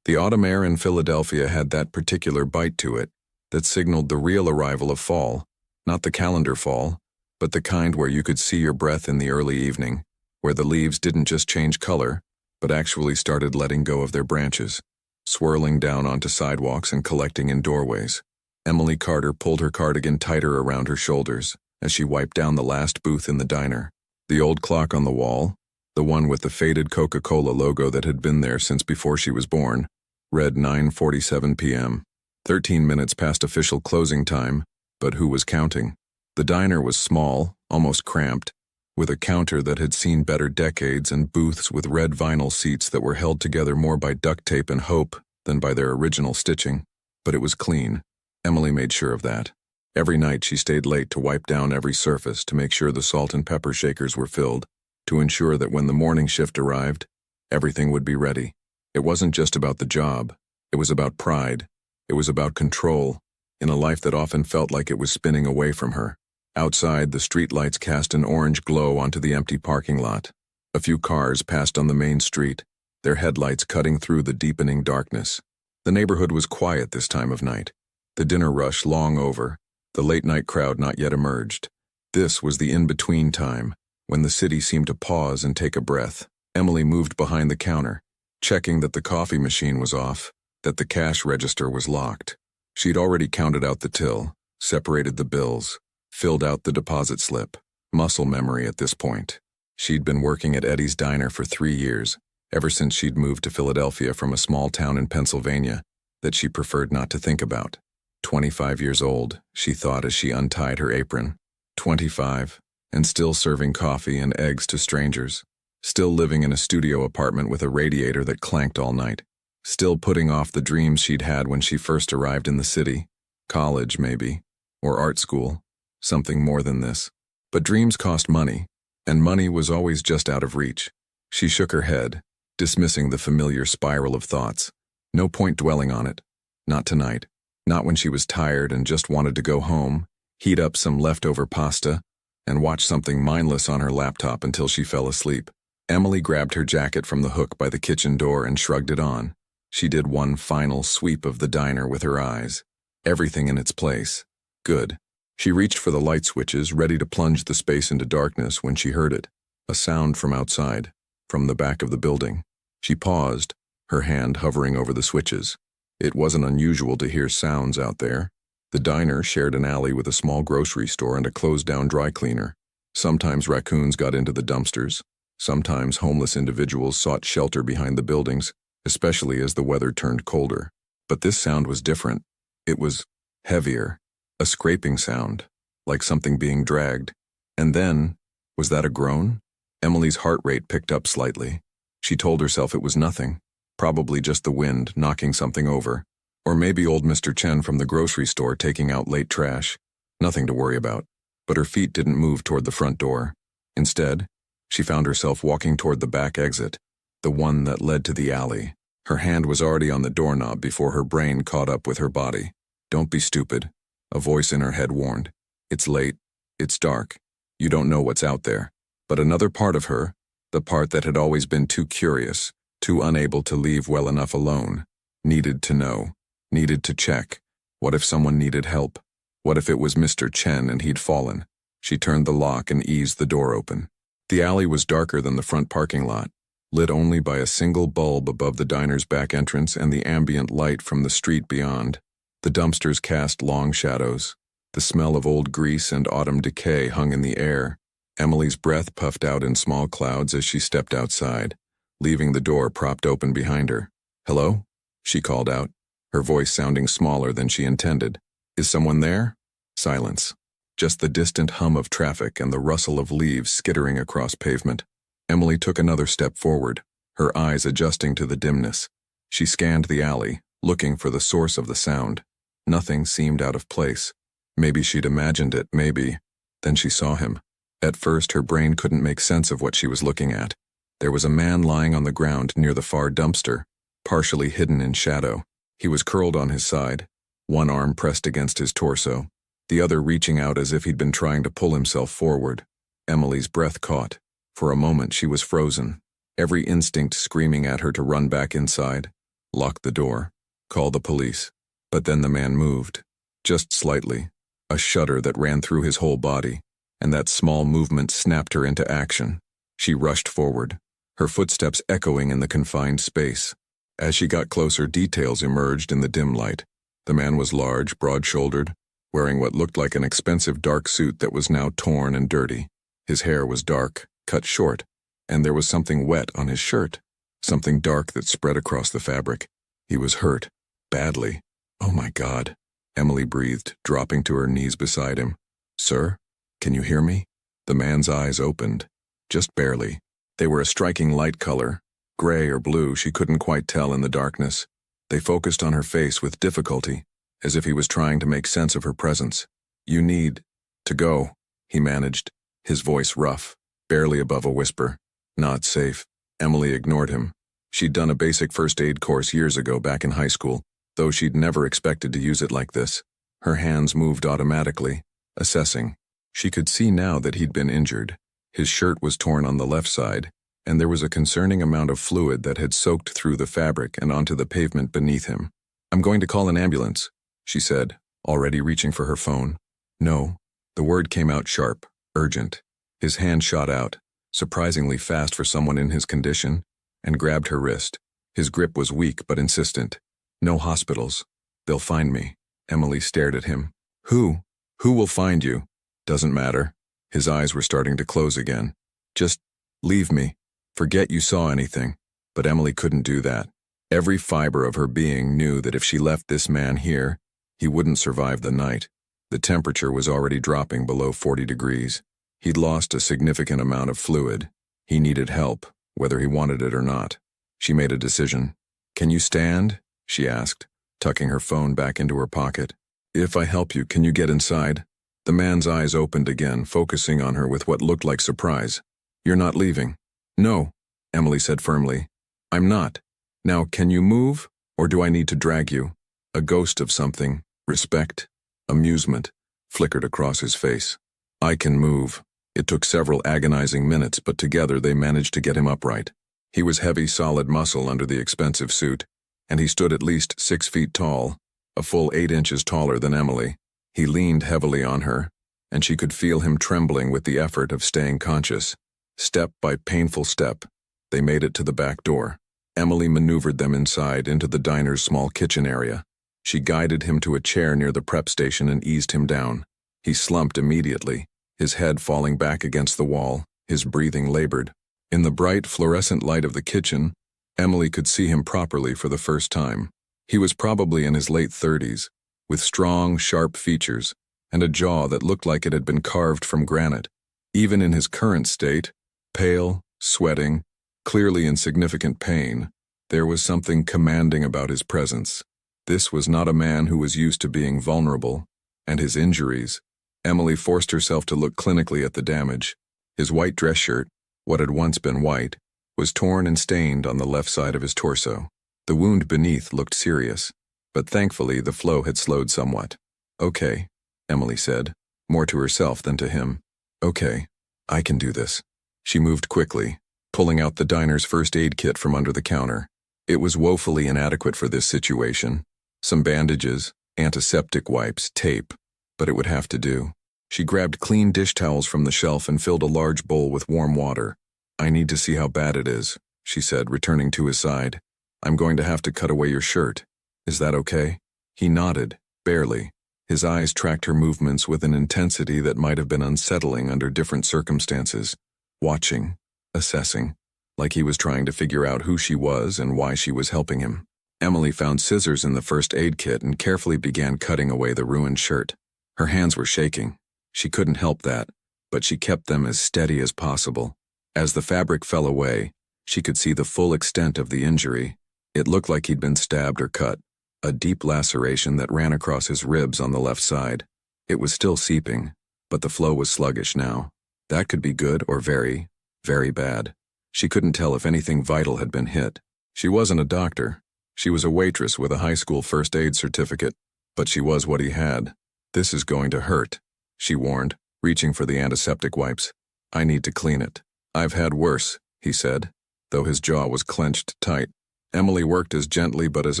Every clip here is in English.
The autumn air in Philadelphia had that particular bite to it that signaled the real arrival of fall, not the calendar fall, but the kind where you could see your breath in the early evening, where the leaves didn't just change color, but actually started letting go of their branches, swirling down onto sidewalks and collecting in doorways. Emily Carter pulled her cardigan tighter around her shoulders as she wiped down the last booth in the diner. The old clock on the wall, the one with the faded Coca-Cola logo that had been there since before she was born, read 9:47 p.m., 13 minutes past official closing time, but who was counting? The diner was small, almost cramped, with a counter that had seen better decades and booths with red vinyl seats that were held together more by duct tape and hope than by their original stitching. But it was clean. Emily made sure of that. Every night she stayed late to wipe down every surface to make sure the salt and pepper shakers were filled, to ensure that when the morning shift arrived, everything would be ready. It wasn't just about the job. It was about pride. It was about control, in a life that often felt like it was spinning away from her. Outside, the streetlights cast an orange glow onto the empty parking lot. A few cars passed on the main street, their headlights cutting through the deepening darkness. The neighborhood was quiet this time of night. The dinner rush long over, the late-night crowd not yet emerged. This was the in-between time, when the city seemed to pause and take a breath. Emily moved behind the counter, checking that the coffee machine was off, that the cash register was locked. She'd already counted out the till, separated the bills, filled out the deposit slip. Muscle memory at this point. She'd been working at Eddie's Diner for 3 years, ever since she'd moved to Philadelphia from a small town in Pennsylvania that she preferred not to think about. 25 years old, she thought as she untied her apron. 25, and still serving coffee and eggs to strangers. Still living in a studio apartment with a radiator that clanked all night. Still putting off the dreams she'd had when she first arrived in the city. College, maybe. Or art school. Something more than this. But dreams cost money, and money was always just out of reach. She shook her head, dismissing the familiar spiral of thoughts. No point dwelling on it. Not tonight. Not when she was tired and just wanted to go home, heat up some leftover pasta, and watch something mindless on her laptop until she fell asleep. Emily grabbed her jacket from the hook by the kitchen door and shrugged it on. She did one final sweep of the diner with her eyes. Everything in its place. Good. She reached for the light switches, ready to plunge the space into darkness when she heard it. A sound from outside, from the back of the building. She paused, her hand hovering over the switches. It wasn't unusual to hear sounds out there. The diner shared an alley with a small grocery store and a closed-down dry cleaner. Sometimes raccoons got into the dumpsters. Sometimes homeless individuals sought shelter behind the buildings, especially as the weather turned colder. But this sound was different. It was heavier. A scraping sound, like something being dragged. And then, was that a groan? Emily's heart rate picked up slightly. She told herself it was nothing. Probably just the wind knocking something over. Or maybe old Mr. Chen from the grocery store taking out late trash. Nothing to worry about. But her feet didn't move toward the front door. Instead, she found herself walking toward the back exit, the one that led to the alley. Her hand was already on the doorknob before her brain caught up with her body. Don't be stupid, a voice in her head warned. It's late. It's dark. You don't know what's out there. But another part of her, the part that had always been too curious, too unable to leave well enough alone, needed to know, needed to check. What if someone needed help? What if it was Mr. Chen and he'd fallen? She turned the lock and eased the door open. The alley was darker than the front parking lot, lit only by a single bulb above the diner's back entrance and the ambient light from the street beyond. The dumpsters cast long shadows. The smell of old grease and autumn decay hung in the air. Emily's breath puffed out in small clouds as she stepped outside, leaving the door propped open behind her. "Hello?" she called out, her voice sounding smaller than she intended. "Is someone there?" Silence. Just the distant hum of traffic and the rustle of leaves skittering across pavement. Emily took another step forward, her eyes adjusting to the dimness. She scanned the alley, looking for the source of the sound. Nothing seemed out of place. Maybe she'd imagined it, maybe. Then she saw him. At first, her brain couldn't make sense of what she was looking at. There was a man lying on the ground near the far dumpster, partially hidden in shadow. He was curled on his side, one arm pressed against his torso, the other reaching out as if he'd been trying to pull himself forward. Emily's breath caught. For a moment, she was frozen, every instinct screaming at her to run back inside. Lock the door. Call the police. But then the man moved. Just slightly. A shudder that ran through his whole body, and that small movement snapped her into action. She rushed forward, her footsteps echoing in the confined space. As she got closer, details emerged in the dim light. The man was large, broad-shouldered, wearing what looked like an expensive dark suit that was now torn and dirty. His hair was dark, cut short, and there was something wet on his shirt, something dark that spread across the fabric. He was hurt, badly. Oh my God, Emily breathed, dropping to her knees beside him. Sir, can you hear me? The man's eyes opened, just barely. They were a striking light color, gray or blue, she couldn't quite tell in the darkness. They focused on her face with difficulty, as if he was trying to make sense of her presence. You need to go, he managed, his voice rough, barely above a whisper. Not safe. Emily ignored him. She'd done a basic first aid course years ago back in high school, though she'd never expected to use it like this. Her hands moved automatically, assessing. She could see now that he'd been injured. His shirt was torn on the left side, and there was a concerning amount of fluid that had soaked through the fabric and onto the pavement beneath him. I'm going to call an ambulance, she said, already reaching for her phone. No. The word came out sharp, urgent. His hand shot out, surprisingly fast for someone in his condition, and grabbed her wrist. His grip was weak but insistent. No hospitals. They'll find me. Emily stared at him. Who? Who will find you? Doesn't matter. His eyes were starting to close again. Just leave me. Forget you saw anything. But Emily couldn't do that. Every fiber of her being knew that if she left this man here, he wouldn't survive the night. The temperature was already dropping below 40 degrees. He'd lost a significant amount of fluid. He needed help, whether he wanted it or not. She made a decision. Can you stand? She asked, tucking her phone back into her pocket. If I help you, can you get inside? The man's eyes opened again, focusing on her with what looked like surprise. You're not leaving. No, Emily said firmly. I'm not. Now, can you move, or do I need to drag you? A ghost of something, respect, amusement, flickered across his face. I can move. It took several agonizing minutes, but together they managed to get him upright. He was heavy, solid muscle under the expensive suit, and he stood at least 6 feet tall, a full 8 inches taller than Emily. He leaned heavily on her, and she could feel him trembling with the effort of staying conscious. Step by painful step, they made it to the back door. Emily maneuvered them inside into the diner's small kitchen area. She guided him to a chair near the prep station and eased him down. He slumped immediately, his head falling back against the wall, his breathing labored. In the bright, fluorescent light of the kitchen, Emily could see him properly for the first time. He was probably in his late 30s, with strong, sharp features, and a jaw that looked like it had been carved from granite. Even in his current state, pale, sweating, clearly in significant pain, there was something commanding about his presence. This was not a man who was used to being vulnerable, and his injuries. Emily forced herself to look clinically at the damage. His white dress shirt, what had once been white, was torn and stained on the left side of his torso. The wound beneath looked serious, but thankfully the flow had slowed somewhat. Okay, Emily said, more to herself than to him. Okay, I can do this. She moved quickly, pulling out the diner's first aid kit from under the counter. It was woefully inadequate for this situation. Some bandages, antiseptic wipes, tape, but it would have to do. She grabbed clean dish towels from the shelf and filled a large bowl with warm water. I need to see how bad it is, she said, returning to his side. I'm going to have to cut away your shirt. Is that okay? He nodded, barely. His eyes tracked her movements with an intensity that might have been unsettling under different circumstances. Watching, assessing, like he was trying to figure out who she was and why she was helping him. Emily found scissors in the first aid kit and carefully began cutting away the ruined shirt. Her hands were shaking. She couldn't help that, but she kept them as steady as possible. As the fabric fell away, she could see the full extent of the injury. It looked like he'd been stabbed or cut, a deep laceration that ran across his ribs on the left side. It was still seeping, but the flow was sluggish now. That could be good or very, very bad. She couldn't tell if anything vital had been hit. She wasn't a doctor. She was a waitress with a high school first aid certificate, but she was what he had. This is going to hurt, she warned, reaching for the antiseptic wipes. I need to clean it. I've had worse, he said, though his jaw was clenched tight. Emily worked as gently but as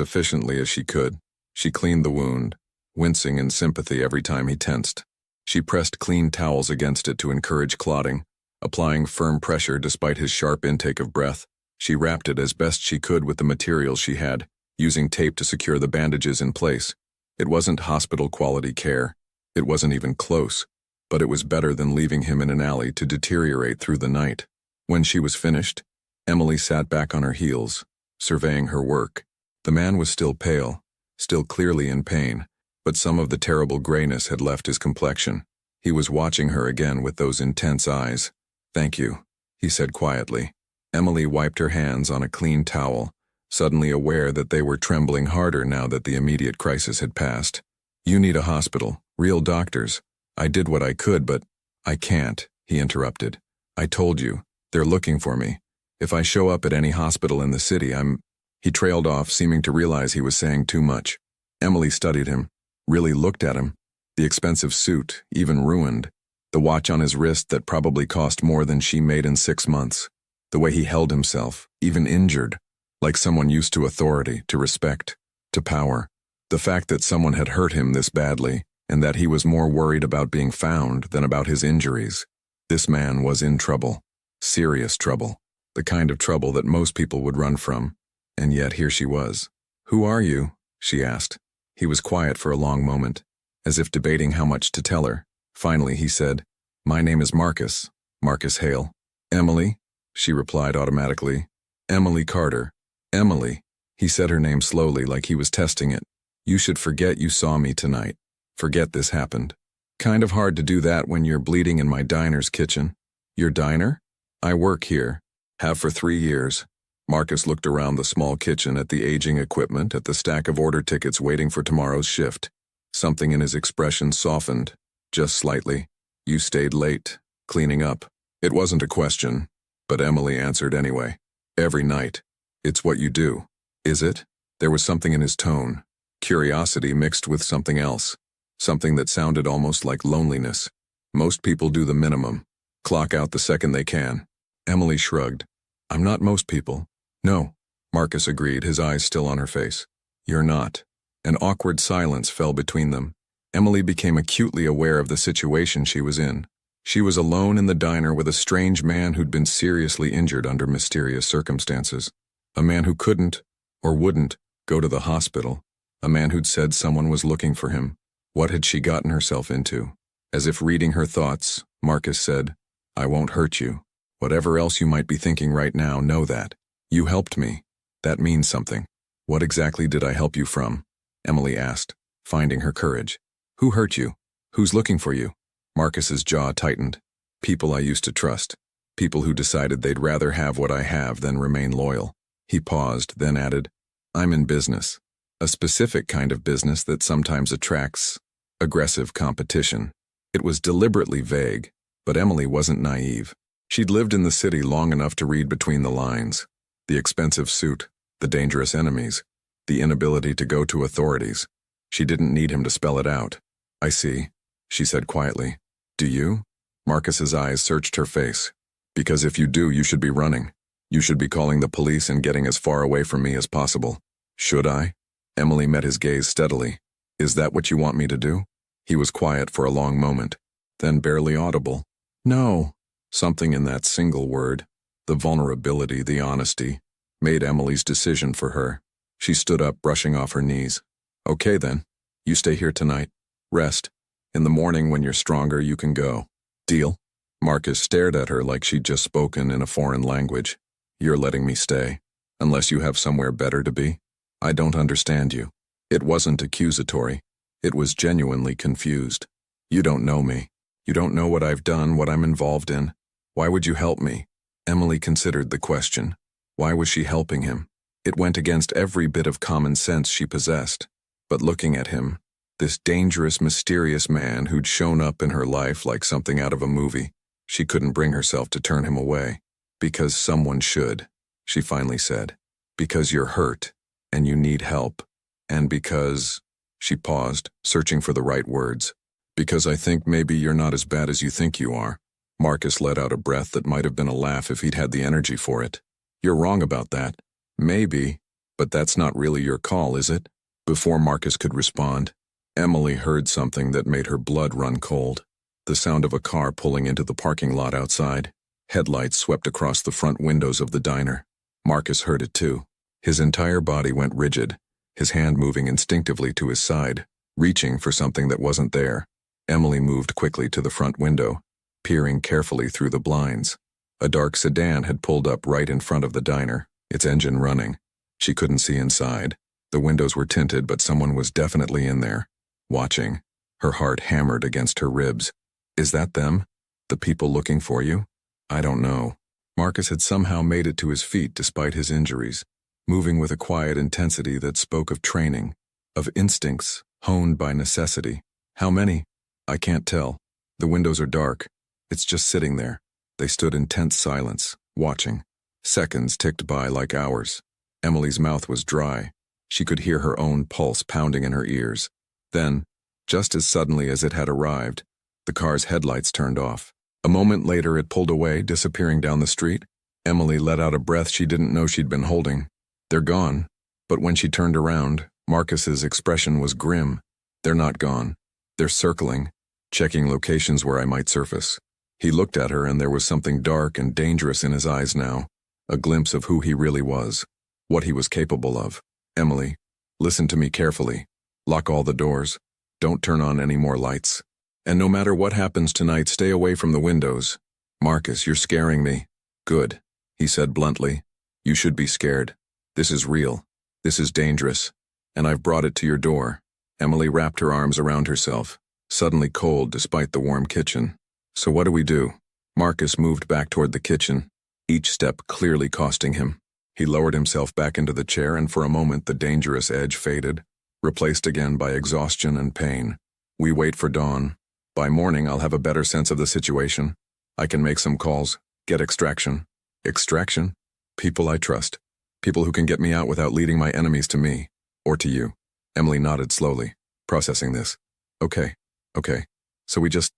efficiently as she could. She cleaned the wound, wincing in sympathy every time he tensed. She pressed clean towels against it to encourage clotting, applying firm pressure despite his sharp intake of breath. She wrapped it as best she could with the materials she had, using tape to secure the bandages in place. It wasn't hospital-quality care. It wasn't even close, but it was better than leaving him in an alley to deteriorate through the night. When she was finished, Emily sat back on her heels, surveying her work. The man was still pale, still clearly in pain, but some of the terrible grayness had left his complexion. He was watching her again with those intense eyes. "Thank you," he said quietly. Emily wiped her hands on a clean towel, suddenly aware that they were trembling harder now that the immediate crisis had passed. "You need a hospital, real doctors. I did what I could, but I can't," he interrupted. "I told you, they're looking for me. If I show up at any hospital in the city, He trailed off, seeming to realize he was saying too much. Emily studied him, really looked at him. The expensive suit, even ruined. The watch on his wrist that probably cost more than she made in 6 months. The way he held himself, even injured, like someone used to authority, to respect, to power. The fact that someone had hurt him this badly, and that he was more worried about being found than about his injuries. This man was in trouble. Serious trouble. The kind of trouble that most people would run from. And yet here she was. "Who are you?" she asked. He was quiet for a long moment, as if debating how much to tell her. Finally he said, "My name is Marcus. Marcus Hale." "Emily?" she replied automatically. "Emily Carter." "Emily." He said her name slowly, like he was testing it. "You should forget you saw me tonight. Forget this happened. Kind of hard to do that when you're bleeding in my diner's kitchen." "Your diner?" "I work here. Have for 3 years." Marcus looked around the small kitchen at the aging equipment, at the stack of order tickets waiting for tomorrow's shift. Something in his expression softened, just slightly. "You stayed late, cleaning up." It wasn't a question, but Emily answered anyway. "Every night. It's what you do." "Is it?" There was something in his tone, curiosity mixed with something else, something that sounded almost like loneliness. "Most people do the minimum, clock out the second they can." Emily shrugged. "I'm not most people." "No," Marcus agreed, his eyes still on her face. "You're not." An awkward silence fell between them. Emily became acutely aware of the situation she was in. She was alone in the diner with a strange man who'd been seriously injured under mysterious circumstances. A man who couldn't, or wouldn't, go to the hospital. A man who'd said someone was looking for him. What had she gotten herself into? As if reading her thoughts, Marcus said, "I won't hurt you. Whatever else you might be thinking right now, know that. You helped me. That means something." "What exactly did I help you from?" Emily asked, finding her courage. "Who hurt you? Who's looking for you?" Marcus's jaw tightened. "People I used to trust. People who decided they'd rather have what I have than remain loyal." He paused, then added, "I'm in business. A specific kind of business that sometimes attracts aggressive competition." It was deliberately vague, but Emily wasn't naive. She'd lived in the city long enough to read between the lines. The expensive suit, the dangerous enemies, the inability to go to authorities. She didn't need him to spell it out. "I see," she said quietly. "Do you?" Marcus's eyes searched her face. "Because if you do, you should be running. You should be calling the police and getting as far away from me as possible." "Should I?" Emily met his gaze steadily. "Is that what you want me to do?" He was quiet for a long moment, then barely audible. "No." Something in that single word, the vulnerability, the honesty, made Emily's decision for her. She stood up, brushing off her knees. "Okay then. You stay here tonight. Rest. In the morning when you're stronger, you can go. Deal?" Marcus stared at her like she'd just spoken in a foreign language. "You're letting me stay, unless you have somewhere better to be?" "I don't understand you." It wasn't accusatory. It was genuinely confused. "You don't know me. You don't know what I've done, what I'm involved in. Why would you help me?" Emily considered the question. Why was she helping him? It went against every bit of common sense she possessed. But looking at him, this dangerous, mysterious man who'd shown up in her life like something out of a movie, she couldn't bring herself to turn him away. "Because someone should," she finally said. "Because you're hurt, and you need help. And because—" She paused, searching for the right words. "Because I think maybe you're not as bad as you think you are." Marcus let out a breath that might have been a laugh if he'd had the energy for it. "You're wrong about that. Maybe. But that's not really your call, is it? Before Marcus could respond, Emily heard something that made her blood run cold. The sound of a car pulling into the parking lot outside. Headlights swept across the front windows of the diner. Marcus heard it too. His entire body went rigid, his hand moving instinctively to his side, reaching for something that wasn't there. Emily moved quickly to the front window, peering carefully through the blinds. A dark sedan had pulled up right in front of the diner, its engine running. She couldn't see inside. The windows were tinted, but someone was definitely in there, watching. Her heart hammered against her ribs. Is that them? The people looking for you? I don't know. Marcus had somehow made it to his feet despite his injuries, moving with a quiet intensity that spoke of training, of instincts honed by necessity. How many? I can't tell. The windows are dark. It's just sitting there. They stood in tense silence, watching. Seconds ticked by like hours. Emily's mouth was dry. She could hear her own pulse pounding in her ears. Then, just as suddenly as it had arrived, the car's headlights turned off. A moment later it pulled away, disappearing down the street. Emily let out a breath she didn't know she'd been holding. They're gone. But when she turned around, Marcus's expression was grim. They're not gone. They're circling, checking locations where I might surface. He looked at her and there was something dark and dangerous in his eyes now. A glimpse of who he really was. What he was capable of. Emily, listen to me carefully. Lock all the doors. Don't turn on any more lights. And no matter what happens tonight, stay away from the windows. Marcus, you're scaring me. Good, he said bluntly. You should be scared. This is real. This is dangerous. And I've brought it to your door. Emily wrapped her arms around herself, suddenly cold despite the warm kitchen. So what do we do? Marcus moved back toward the kitchen, each step clearly costing him. He lowered himself back into the chair and for a moment the dangerous edge faded, replaced again by exhaustion and pain. We wait for dawn. By morning I'll have a better sense of the situation. I can make some calls, get extraction. Extraction? People I trust. People who can get me out without leading my enemies to me. Or to you. Emily nodded slowly, processing this. Okay. So we just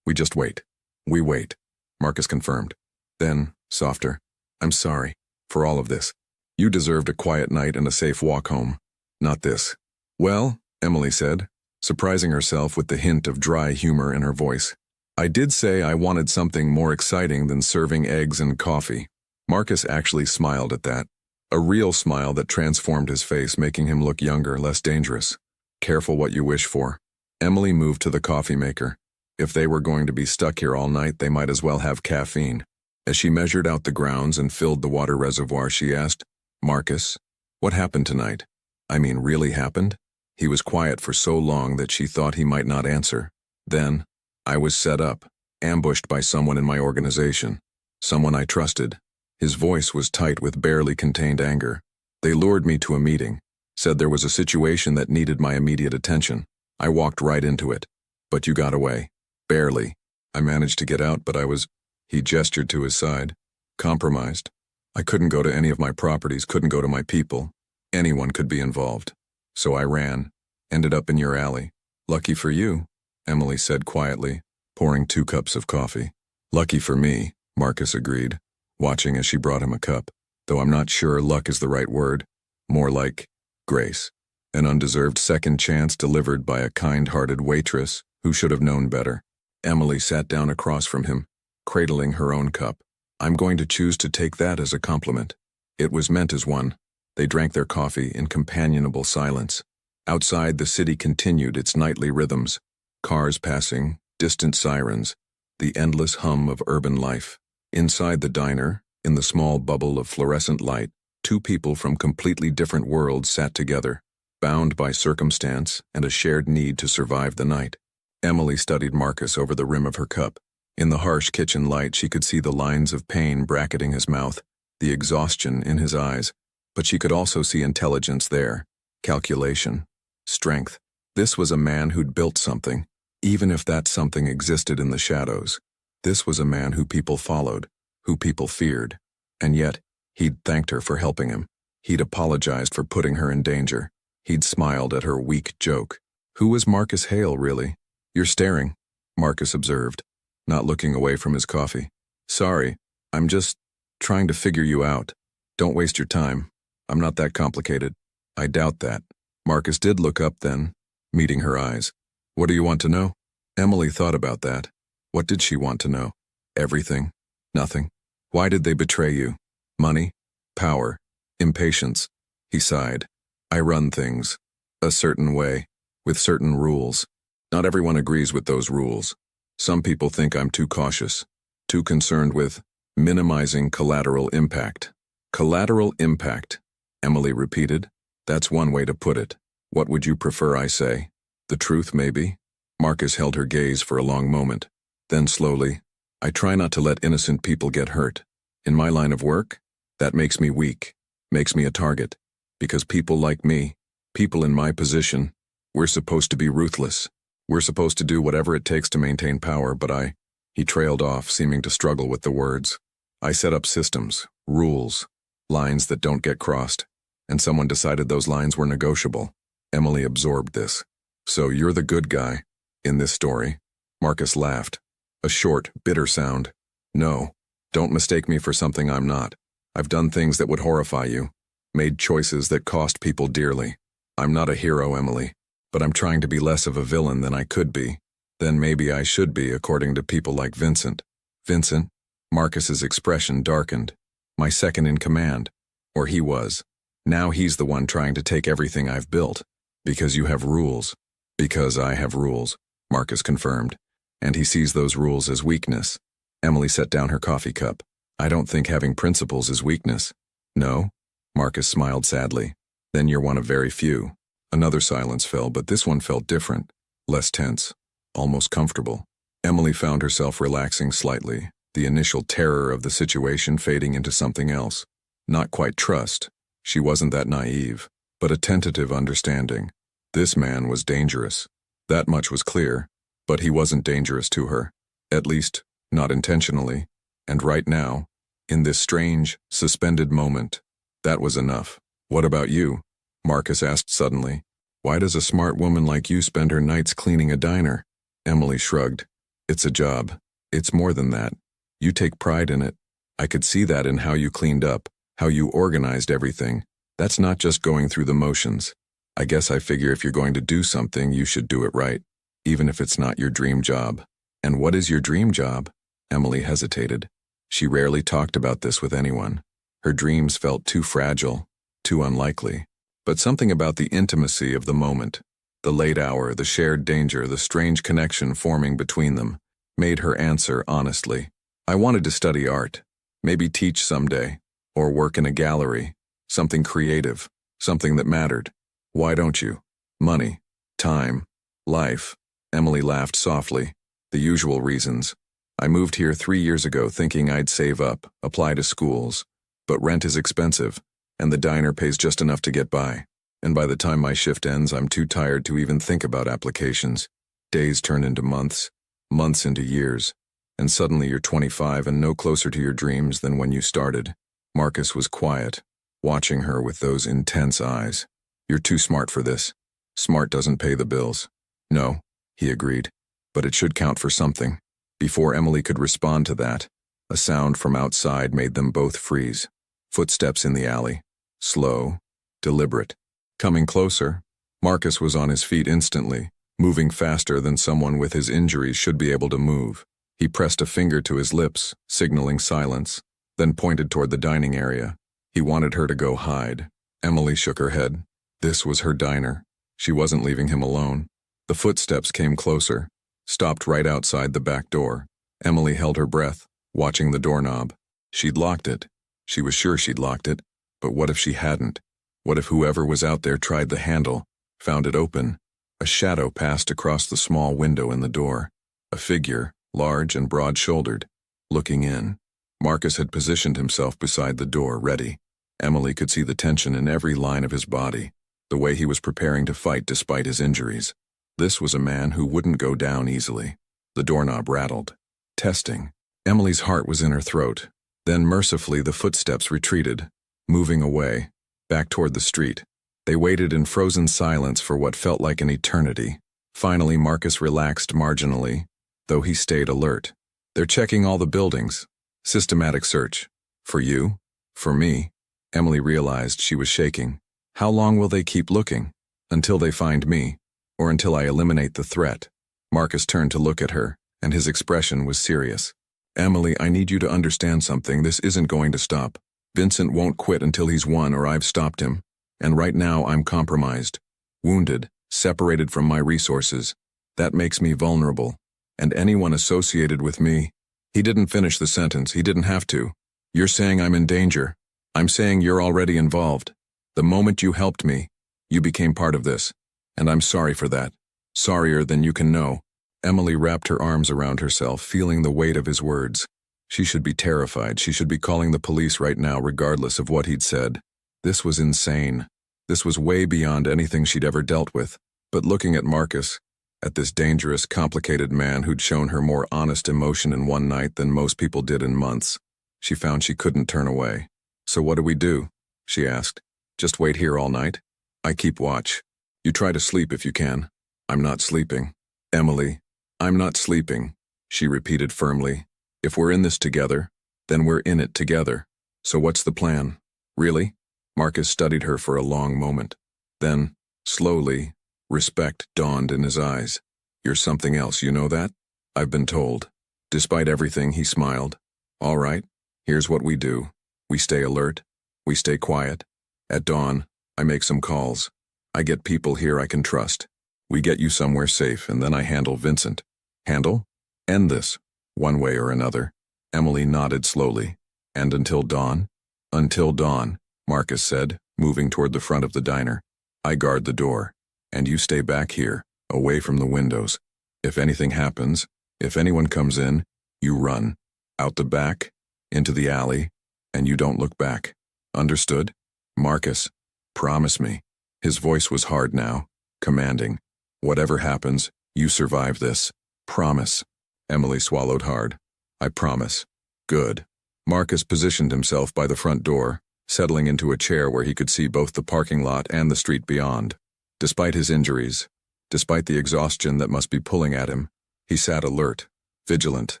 wait. We wait, Marcus confirmed. Then, softer. I'm sorry for all of this. You deserved a quiet night and a safe walk home. Not this. Well, Emily said, surprising herself with the hint of dry humor in her voice. I did say I wanted something more exciting than serving eggs and coffee. Marcus actually smiled at that. A real smile that transformed his face, making him look younger, less dangerous. Careful what you wish for. Emily moved to the coffee maker. If they were going to be stuck here all night, they might as well have caffeine. As she measured out the grounds and filled the water reservoir, she asked, Marcus, what happened tonight? I mean, really happened? He was quiet for so long that she thought he might not answer. Then, I was set up, ambushed by someone in my organization. Someone I trusted. His voice was tight with barely contained anger. They lured me to a meeting, said there was a situation that needed my immediate attention. I walked right into it. But you got away. Barely. I managed to get out, but I was... He gestured to his side. Compromised. I couldn't go to any of my properties, couldn't go to my people. Anyone could be involved. So I ran. Ended up in your alley. Lucky for you, Emily said quietly, pouring 2 cups of coffee. Lucky for me, Marcus agreed, watching as she brought him a cup. Though I'm not sure luck is the right word. More like grace. An undeserved second chance delivered by a kind-hearted waitress who should have known better. Emily sat down across from him, cradling her own cup. I'm going to choose to take that as a compliment. It was meant as one. They drank their coffee in companionable silence. Outside, the city continued its nightly rhythms. Cars passing, distant sirens, the endless hum of urban life. Inside the diner, in the small bubble of fluorescent light, 2 people from completely different worlds sat together, bound by circumstance and a shared need to survive the night. Emily studied Marcus over the rim of her cup. In the harsh kitchen light, she could see the lines of pain bracketing his mouth, the exhaustion in his eyes, but she could also see intelligence there, calculation, strength. This was a man who'd built something, even if that something existed in the shadows. This was a man who people followed, who people feared. And yet, he'd thanked her for helping him. He'd apologized for putting her in danger. He'd smiled at her weak joke. Who was Marcus Hale, really? You're staring, Marcus observed, not looking away from his coffee. Sorry, I'm just trying to figure you out. Don't waste your time. I'm not that complicated. I doubt that. Marcus did look up then, meeting her eyes. What do you want to know? Emily thought about that. What did she want to know? Everything? Nothing? Why did they betray you? Money? Power? Impatience? He sighed. I run things. A certain way. With certain rules. Not everyone agrees with those rules. Some people think I'm too cautious. Too concerned with minimizing collateral impact. Collateral impact, Emily repeated. That's one way to put it. What would you prefer I say? The truth, maybe? Marcus held her gaze for a long moment. Then slowly, I try not to let innocent people get hurt. In my line of work, that makes me weak, makes me a target. Because people like me, people in my position, we're supposed to be ruthless. We're supposed to do whatever it takes to maintain power, but he trailed off, seeming to struggle with the words. I set up systems, rules, lines that don't get crossed, and someone decided those lines were negotiable. Emily absorbed this. So you're the good guy, in this story? Marcus laughed. A short, bitter sound. No, don't mistake me for something I'm not. I've done things that would horrify you, made choices that cost people dearly. I'm not a hero, Emily, but I'm trying to be less of a villain than I could be. Then maybe I should be, according to people like Vincent. Vincent? Marcus's expression darkened. My second in command. Or he was. Now he's the one trying to take everything I've built. Because you have rules. Because I have rules, Marcus confirmed. And he sees those rules as weakness. Emily set down her coffee cup. I don't think having principles is weakness. No? Marcus smiled sadly. Then you're one of very few. Another silence fell, but this one felt different. Less tense. Almost comfortable. Emily found herself relaxing slightly, the initial terror of the situation fading into something else. Not quite trust. She wasn't that naive, but a tentative understanding. This man was dangerous. That much was clear, but he wasn't dangerous to her. At least, not intentionally. And right now, in this strange, suspended moment, that was enough. What about you? Marcus asked suddenly. Why does a smart woman like you spend her nights cleaning a diner? Emily shrugged. It's a job. It's more than that. You take pride in it. I could see that in how you cleaned up, how you organized everything. That's not just going through the motions. I guess I figure if you're going to do something, you should do it right, even if it's not your dream job. And what is your dream job? Emily hesitated. She rarely talked about this with anyone. Her dreams felt too fragile, too unlikely. But something about the intimacy of the moment, the late hour, the shared danger, the strange connection forming between them, made her answer honestly. I wanted to study art, maybe teach someday, or work in a gallery, something creative, something that mattered. Why don't you? Money, time, life. Emily laughed softly. The usual reasons. I moved here 3 years ago thinking I'd save up, apply to schools. But rent is expensive, and the diner pays just enough to get by. And by the time my shift ends, I'm too tired to even think about applications. Days turn into months, months into years, and suddenly you're 25 and no closer to your dreams than when you started. Marcus was quiet, watching her with those intense eyes. You're too smart for this. Smart doesn't pay the bills. No, he agreed, but it should count for something. Before Emily could respond to that, a sound from outside made them both freeze. Footsteps in the alley. Slow, deliberate. Coming closer, Marcus was on his feet instantly, moving faster than someone with his injuries should be able to move. He pressed a finger to his lips, signaling silence, then pointed toward the dining area. He wanted her to go hide. Emily shook her head. This was her diner. She wasn't leaving him alone. The footsteps came closer, stopped right outside the back door. Emily held her breath, watching the doorknob. She'd locked it. She was sure she'd locked it. But what if she hadn't? What if whoever was out there tried the handle, found it open? A shadow passed across the small window in the door. A figure, large and broad-shouldered, looking in. Marcus had positioned himself beside the door, ready. Emily could see the tension in every line of his body, the way he was preparing to fight despite his injuries. This was a man who wouldn't go down easily. The doorknob rattled. Testing. Emily's heart was in her throat. Then mercifully the footsteps retreated, moving away, back toward the street. They waited in frozen silence for what felt like an eternity. Finally, Marcus relaxed marginally, though he stayed alert. They're checking all the buildings. Systematic search. For you? For me? Emily realized she was shaking. How long will they keep looking? Until they find me, or until I eliminate the threat? Marcus turned to look at her, and his expression was serious. Emily, I need you to understand something. This isn't going to stop. Vincent won't quit until he's won or I've stopped him. And right now I'm compromised, wounded, separated from my resources. That makes me vulnerable. And anyone associated with me. He didn't finish the sentence. He didn't have to. You're saying I'm in danger. I'm saying you're already involved. The moment you helped me, you became part of this. And I'm sorry for that. Sorrier than you can know. Emily wrapped her arms around herself, feeling the weight of his words. She should be terrified. She should be calling the police right now, regardless of what he'd said. This was insane. This was way beyond anything she'd ever dealt with. But looking at Marcus, at this dangerous, complicated man who'd shown her more honest emotion in one night than most people did in months, she found she couldn't turn away. So what do we do? She asked. Just wait here all night? I keep watch. You try to sleep if you can. I'm not sleeping. Emily, I'm not sleeping, she repeated firmly. If we're in this together, then we're in it together. So what's the plan? Really? Marcus studied her for a long moment. Then, slowly, respect dawned in his eyes. You're something else, you know that? I've been told. Despite everything, he smiled. All right, here's what we do. We stay alert. We stay quiet. At dawn, I make some calls. I get people here I can trust. We get you somewhere safe, and then I handle Vincent. Handle? End this, one way or another. Emily nodded slowly. And until dawn? Until dawn, Marcus said, moving toward the front of the diner. I guard the door. And you stay back here, away from the windows. If anything happens, if anyone comes in, you run. Out the back, into the alley, and you don't look back. Understood? Marcus, promise me. His voice was hard now, commanding. Whatever happens, you survive this. Promise. Emily swallowed hard. I promise. Good. Marcus positioned himself by the front door, settling into a chair where he could see both the parking lot and the street beyond. Despite his injuries, despite the exhaustion that must be pulling at him, he sat alert, vigilant,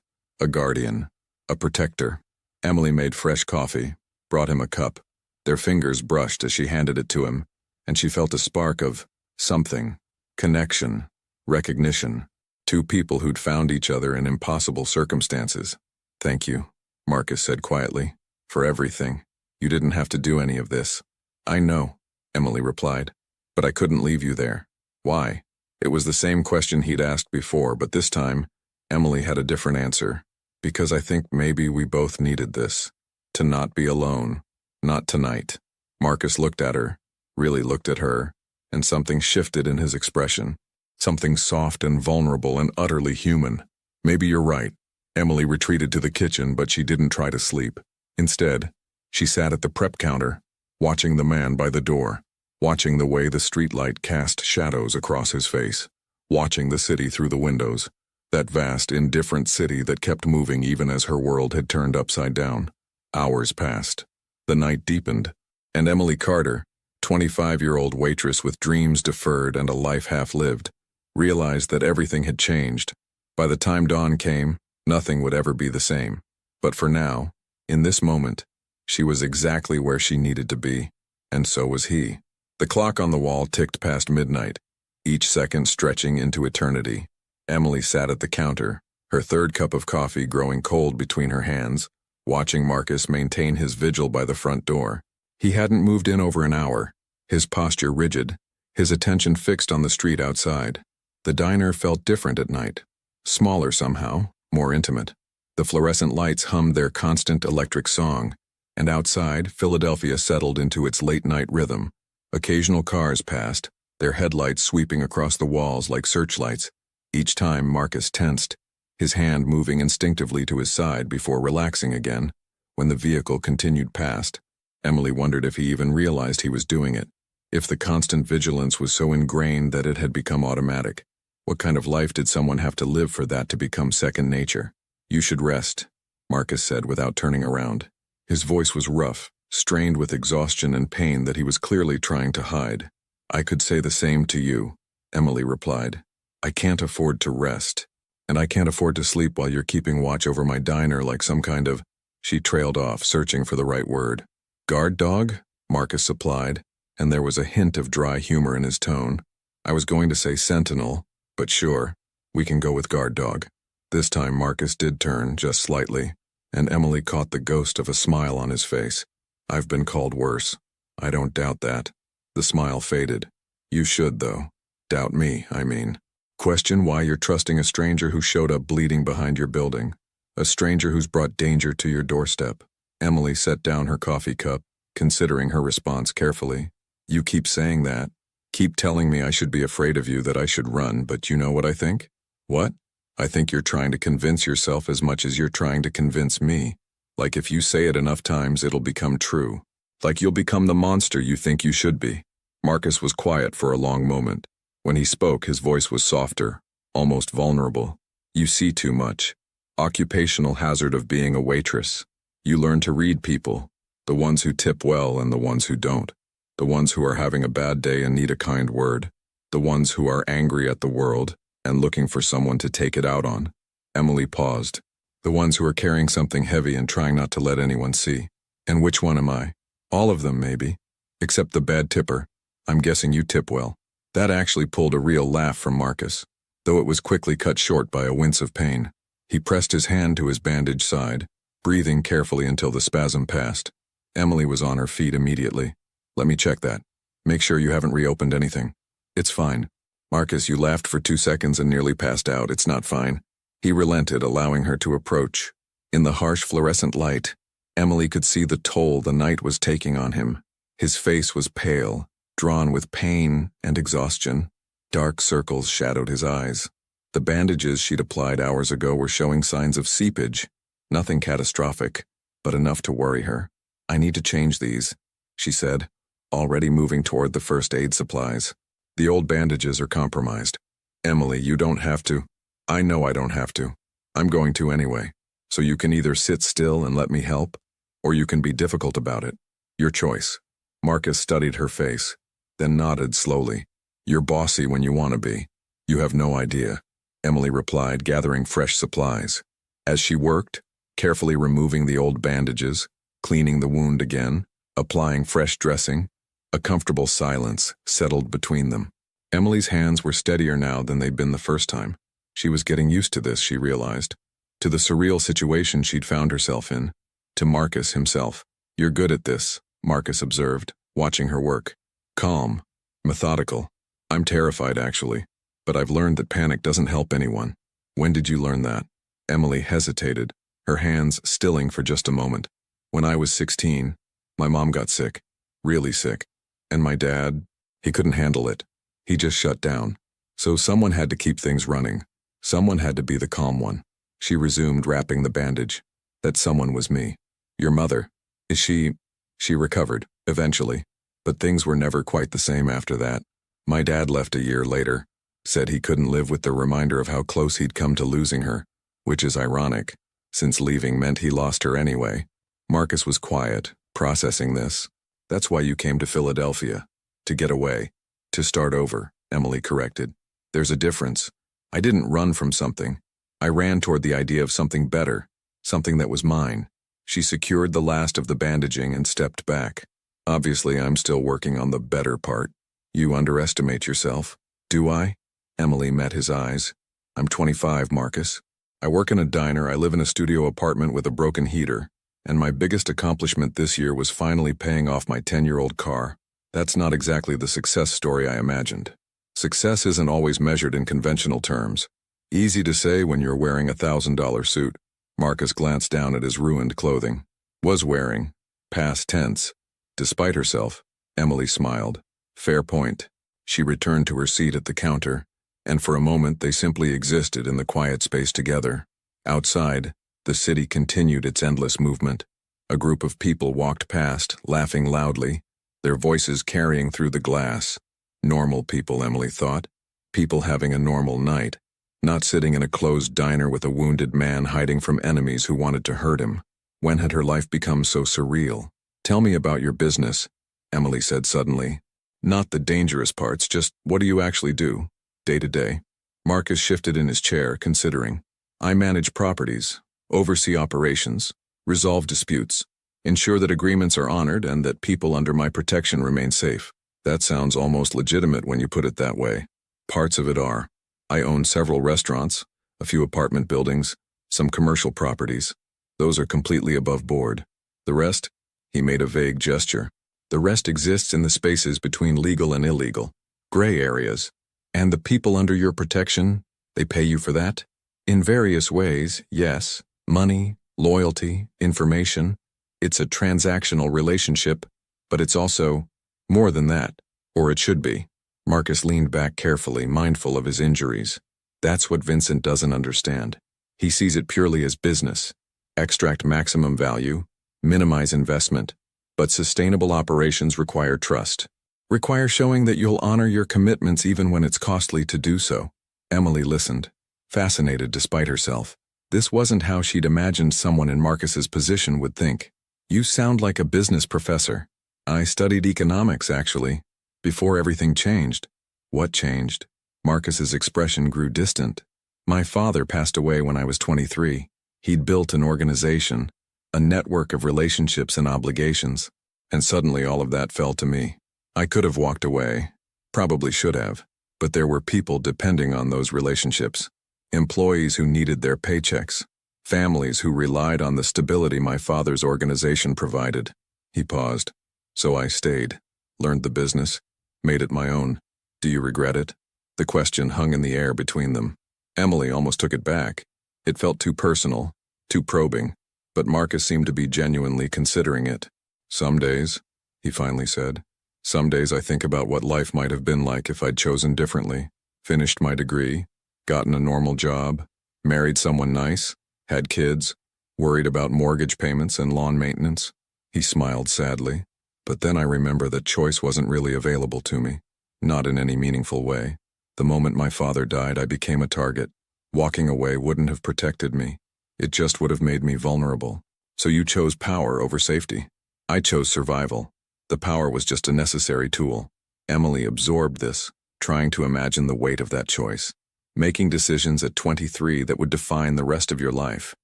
a guardian, a protector. Emily made fresh coffee, brought him a cup. Their fingers brushed as she handed it to him, and she felt a spark of something, connection, recognition. Two people who'd found each other in impossible circumstances. Thank you, Marcus said quietly, for everything. You didn't have to do any of this. I know, Emily replied, but I couldn't leave you there. Why? It was the same question he'd asked before, but this time, Emily had a different answer. Because I think maybe we both needed this. To not be alone. Not tonight. Marcus looked at her, really looked at her, and something shifted in his expression. Something soft and vulnerable and utterly human. Maybe you're right. Emily retreated to the kitchen, but she didn't try to sleep. Instead, she sat at the prep counter, watching the man by the door, watching the way the streetlight cast shadows across his face, watching the city through the windows, that vast, indifferent city that kept moving even as her world had turned upside down. Hours passed. The night deepened, and Emily Carter, 25-year-old waitress with dreams deferred and a life half-lived, realized that everything had changed. By the time dawn came, nothing would ever be the same. But for now, in this moment, she was exactly where she needed to be, and so was he. The clock on the wall ticked past midnight, each second stretching into eternity. Emily sat at the counter, her third cup of coffee growing cold between her hands, watching Marcus maintain his vigil by the front door. He hadn't moved in over an hour, his posture rigid, his attention fixed on the street outside. The diner felt different at night, smaller somehow, more intimate. The fluorescent lights hummed their constant electric song, and outside, Philadelphia settled into its late-night rhythm. Occasional cars passed, their headlights sweeping across the walls like searchlights. Each time Marcus tensed, his hand moving instinctively to his side before relaxing again. When the vehicle continued past, Emily wondered if he even realized he was doing it, if the constant vigilance was so ingrained that it had become automatic. What kind of life did someone have to live for that to become second nature? You should rest, Marcus said without turning around. His voice was rough, strained with exhaustion and pain that he was clearly trying to hide. I could say the same to you, Emily replied. I can't afford to rest, and I can't afford to sleep while you're keeping watch over my diner like some kind of... She trailed off, searching for the right word. Guard dog? Marcus supplied, and there was a hint of dry humor in his tone. I was going to say sentinel, but sure, we can go with guard dog. This time Marcus did turn, just slightly, and Emily caught the ghost of a smile on his face. I've been called worse. I don't doubt that. The smile faded. You should, though. Doubt me, I mean. Question why you're trusting a stranger who showed up bleeding behind your building. A stranger who's brought danger to your doorstep. Emily set down her coffee cup, considering her response carefully. You keep saying that. Keep telling me I should be afraid of you, that I should run, but you know what I think? What? I think you're trying to convince yourself as much as you're trying to convince me. Like if you say it enough times, it'll become true. Like you'll become the monster you think you should be. Marcus was quiet for a long moment. When he spoke, his voice was softer, almost vulnerable. You see too much. Occupational hazard of being a waitress. You learn to read people, the ones who tip well and the ones who don't, the ones who are having a bad day and need a kind word, the ones who are angry at the world and looking for someone to take it out on. Emily paused. The ones who are carrying something heavy and trying not to let anyone see. And which one am I? All of them, maybe. Except the bad tipper. I'm guessing you tip well. That actually pulled a real laugh from Marcus, though it was quickly cut short by a wince of pain. He pressed his hand to his bandaged side, breathing carefully until the spasm passed. Emily was on her feet immediately. Let me check that. Make sure you haven't reopened anything. It's fine. Marcus, you laughed for 2 seconds and nearly passed out. It's not fine. He relented, allowing her to approach. In the harsh fluorescent light, Emily could see the toll the night was taking on him. His face was pale, drawn with pain and exhaustion. Dark circles shadowed his eyes. The bandages she'd applied hours ago were showing signs of seepage. Nothing catastrophic, but enough to worry her. I need to change these, she said, already moving toward the first aid supplies. The old bandages are compromised. Emily, you don't have to. I know I don't have to. I'm going to anyway. So you can either sit still and let me help, or you can be difficult about it. Your choice. Marcus studied her face, then nodded slowly. You're bossy when you want to be. You have no idea, Emily replied, gathering fresh supplies. As she worked, carefully removing the old bandages, cleaning the wound again, applying fresh dressing, a comfortable silence settled between them. Emily's hands were steadier now than they'd been the first time. She was getting used to this, she realized. To the surreal situation she'd found herself in. To Marcus himself. You're good at this, Marcus observed, watching her work. Calm. Methodical. I'm terrified, actually. But I've learned that panic doesn't help anyone. When did you learn that? Emily hesitated, her hands stilling for just a moment. When I was 16, my mom got sick. Really sick. And my dad, he couldn't handle it. He just shut down. So someone had to keep things running. Someone had to be the calm one. She resumed wrapping the bandage. That someone was me. Your mother. Is she... She recovered, eventually. But things were never quite the same after that. My dad left a year later. Said he couldn't live with the reminder of how close he'd come to losing her. Which is ironic, since leaving meant he lost her anyway. Marcus was quiet, processing this. That's why you came to Philadelphia. To get away. To start over, Emily corrected. There's a difference. I didn't run from something. I ran toward the idea of something better, something that was mine. She secured the last of the bandaging and stepped back. Obviously, I'm still working on the better part. You underestimate yourself. Do I? Emily met his eyes. I'm 25, Marcus. I work in a diner, I live in a studio apartment with a broken heater, and my biggest accomplishment this year was finally paying off my 10-year-old car. That's not exactly the success story I imagined. Success isn't always measured in conventional terms. Easy to say when you're wearing a $1,000 suit. Marcus glanced down at his ruined clothing. Was wearing. Past tense. Despite herself, Emily smiled. Fair point. She returned to her seat at the counter, and for a moment they simply existed in the quiet space together. Outside, the city continued its endless movement. A group of people walked past, laughing loudly, their voices carrying through the glass. Normal people, Emily thought. People having a normal night. Not sitting in a closed diner with a wounded man hiding from enemies who wanted to hurt him. When had her life become so surreal? Tell me about your business, Emily said suddenly. Not the dangerous parts, just what do you actually do, day to day? Marcus shifted in his chair, considering. I manage properties, oversee operations, resolve disputes, ensure that agreements are honored and that people under my protection remain safe. That sounds almost legitimate when you put it that way. Parts of it are. I own several restaurants, a few apartment buildings, some commercial properties. Those are completely above board. The rest? He made a vague gesture. The rest exists in the spaces between legal and illegal. Gray areas. And the people under your protection, they pay you for that? In various ways, yes. Money, loyalty, information. It's a transactional relationship, but it's also more than that, or it should be. Marcus leaned back carefully, mindful of his injuries. That's what Vincent doesn't understand. He sees it purely as business. Extract maximum value, minimize investment. But sustainable operations require trust. Require showing that you'll honor your commitments even when it's costly to do so. Emily listened, fascinated despite herself. This wasn't how she'd imagined someone in Marcus's position would think. You sound like a business professor. I studied economics, actually, before everything changed. What changed? Marcus's expression grew distant. My father passed away when I was 23. He'd built an organization, a network of relationships and obligations, and suddenly all of that fell to me. I could have walked away, probably should have, but there were people depending on those relationships. Employees who needed their paychecks, families who relied on the stability my father's organization provided. He paused. So I stayed, learned the business, made it my own. Do you regret it? The question hung in the air between them. Emily almost took it back. It felt too personal, too probing, but Marcus seemed to be genuinely considering it. Some days, he finally said, some days I think about what life might have been like if I'd chosen differently, finished my degree, gotten a normal job, married someone nice, had kids, worried about mortgage payments and lawn maintenance. He smiled sadly. But then I remember that choice wasn't really available to me, not in any meaningful way. The moment my father died, I became a target. Walking away wouldn't have protected me. It just would have made me vulnerable. So you chose power over safety. I chose survival. The power was just a necessary tool. Emily absorbed this, trying to imagine the weight of that choice. Making decisions at 23 that would define the rest of your life.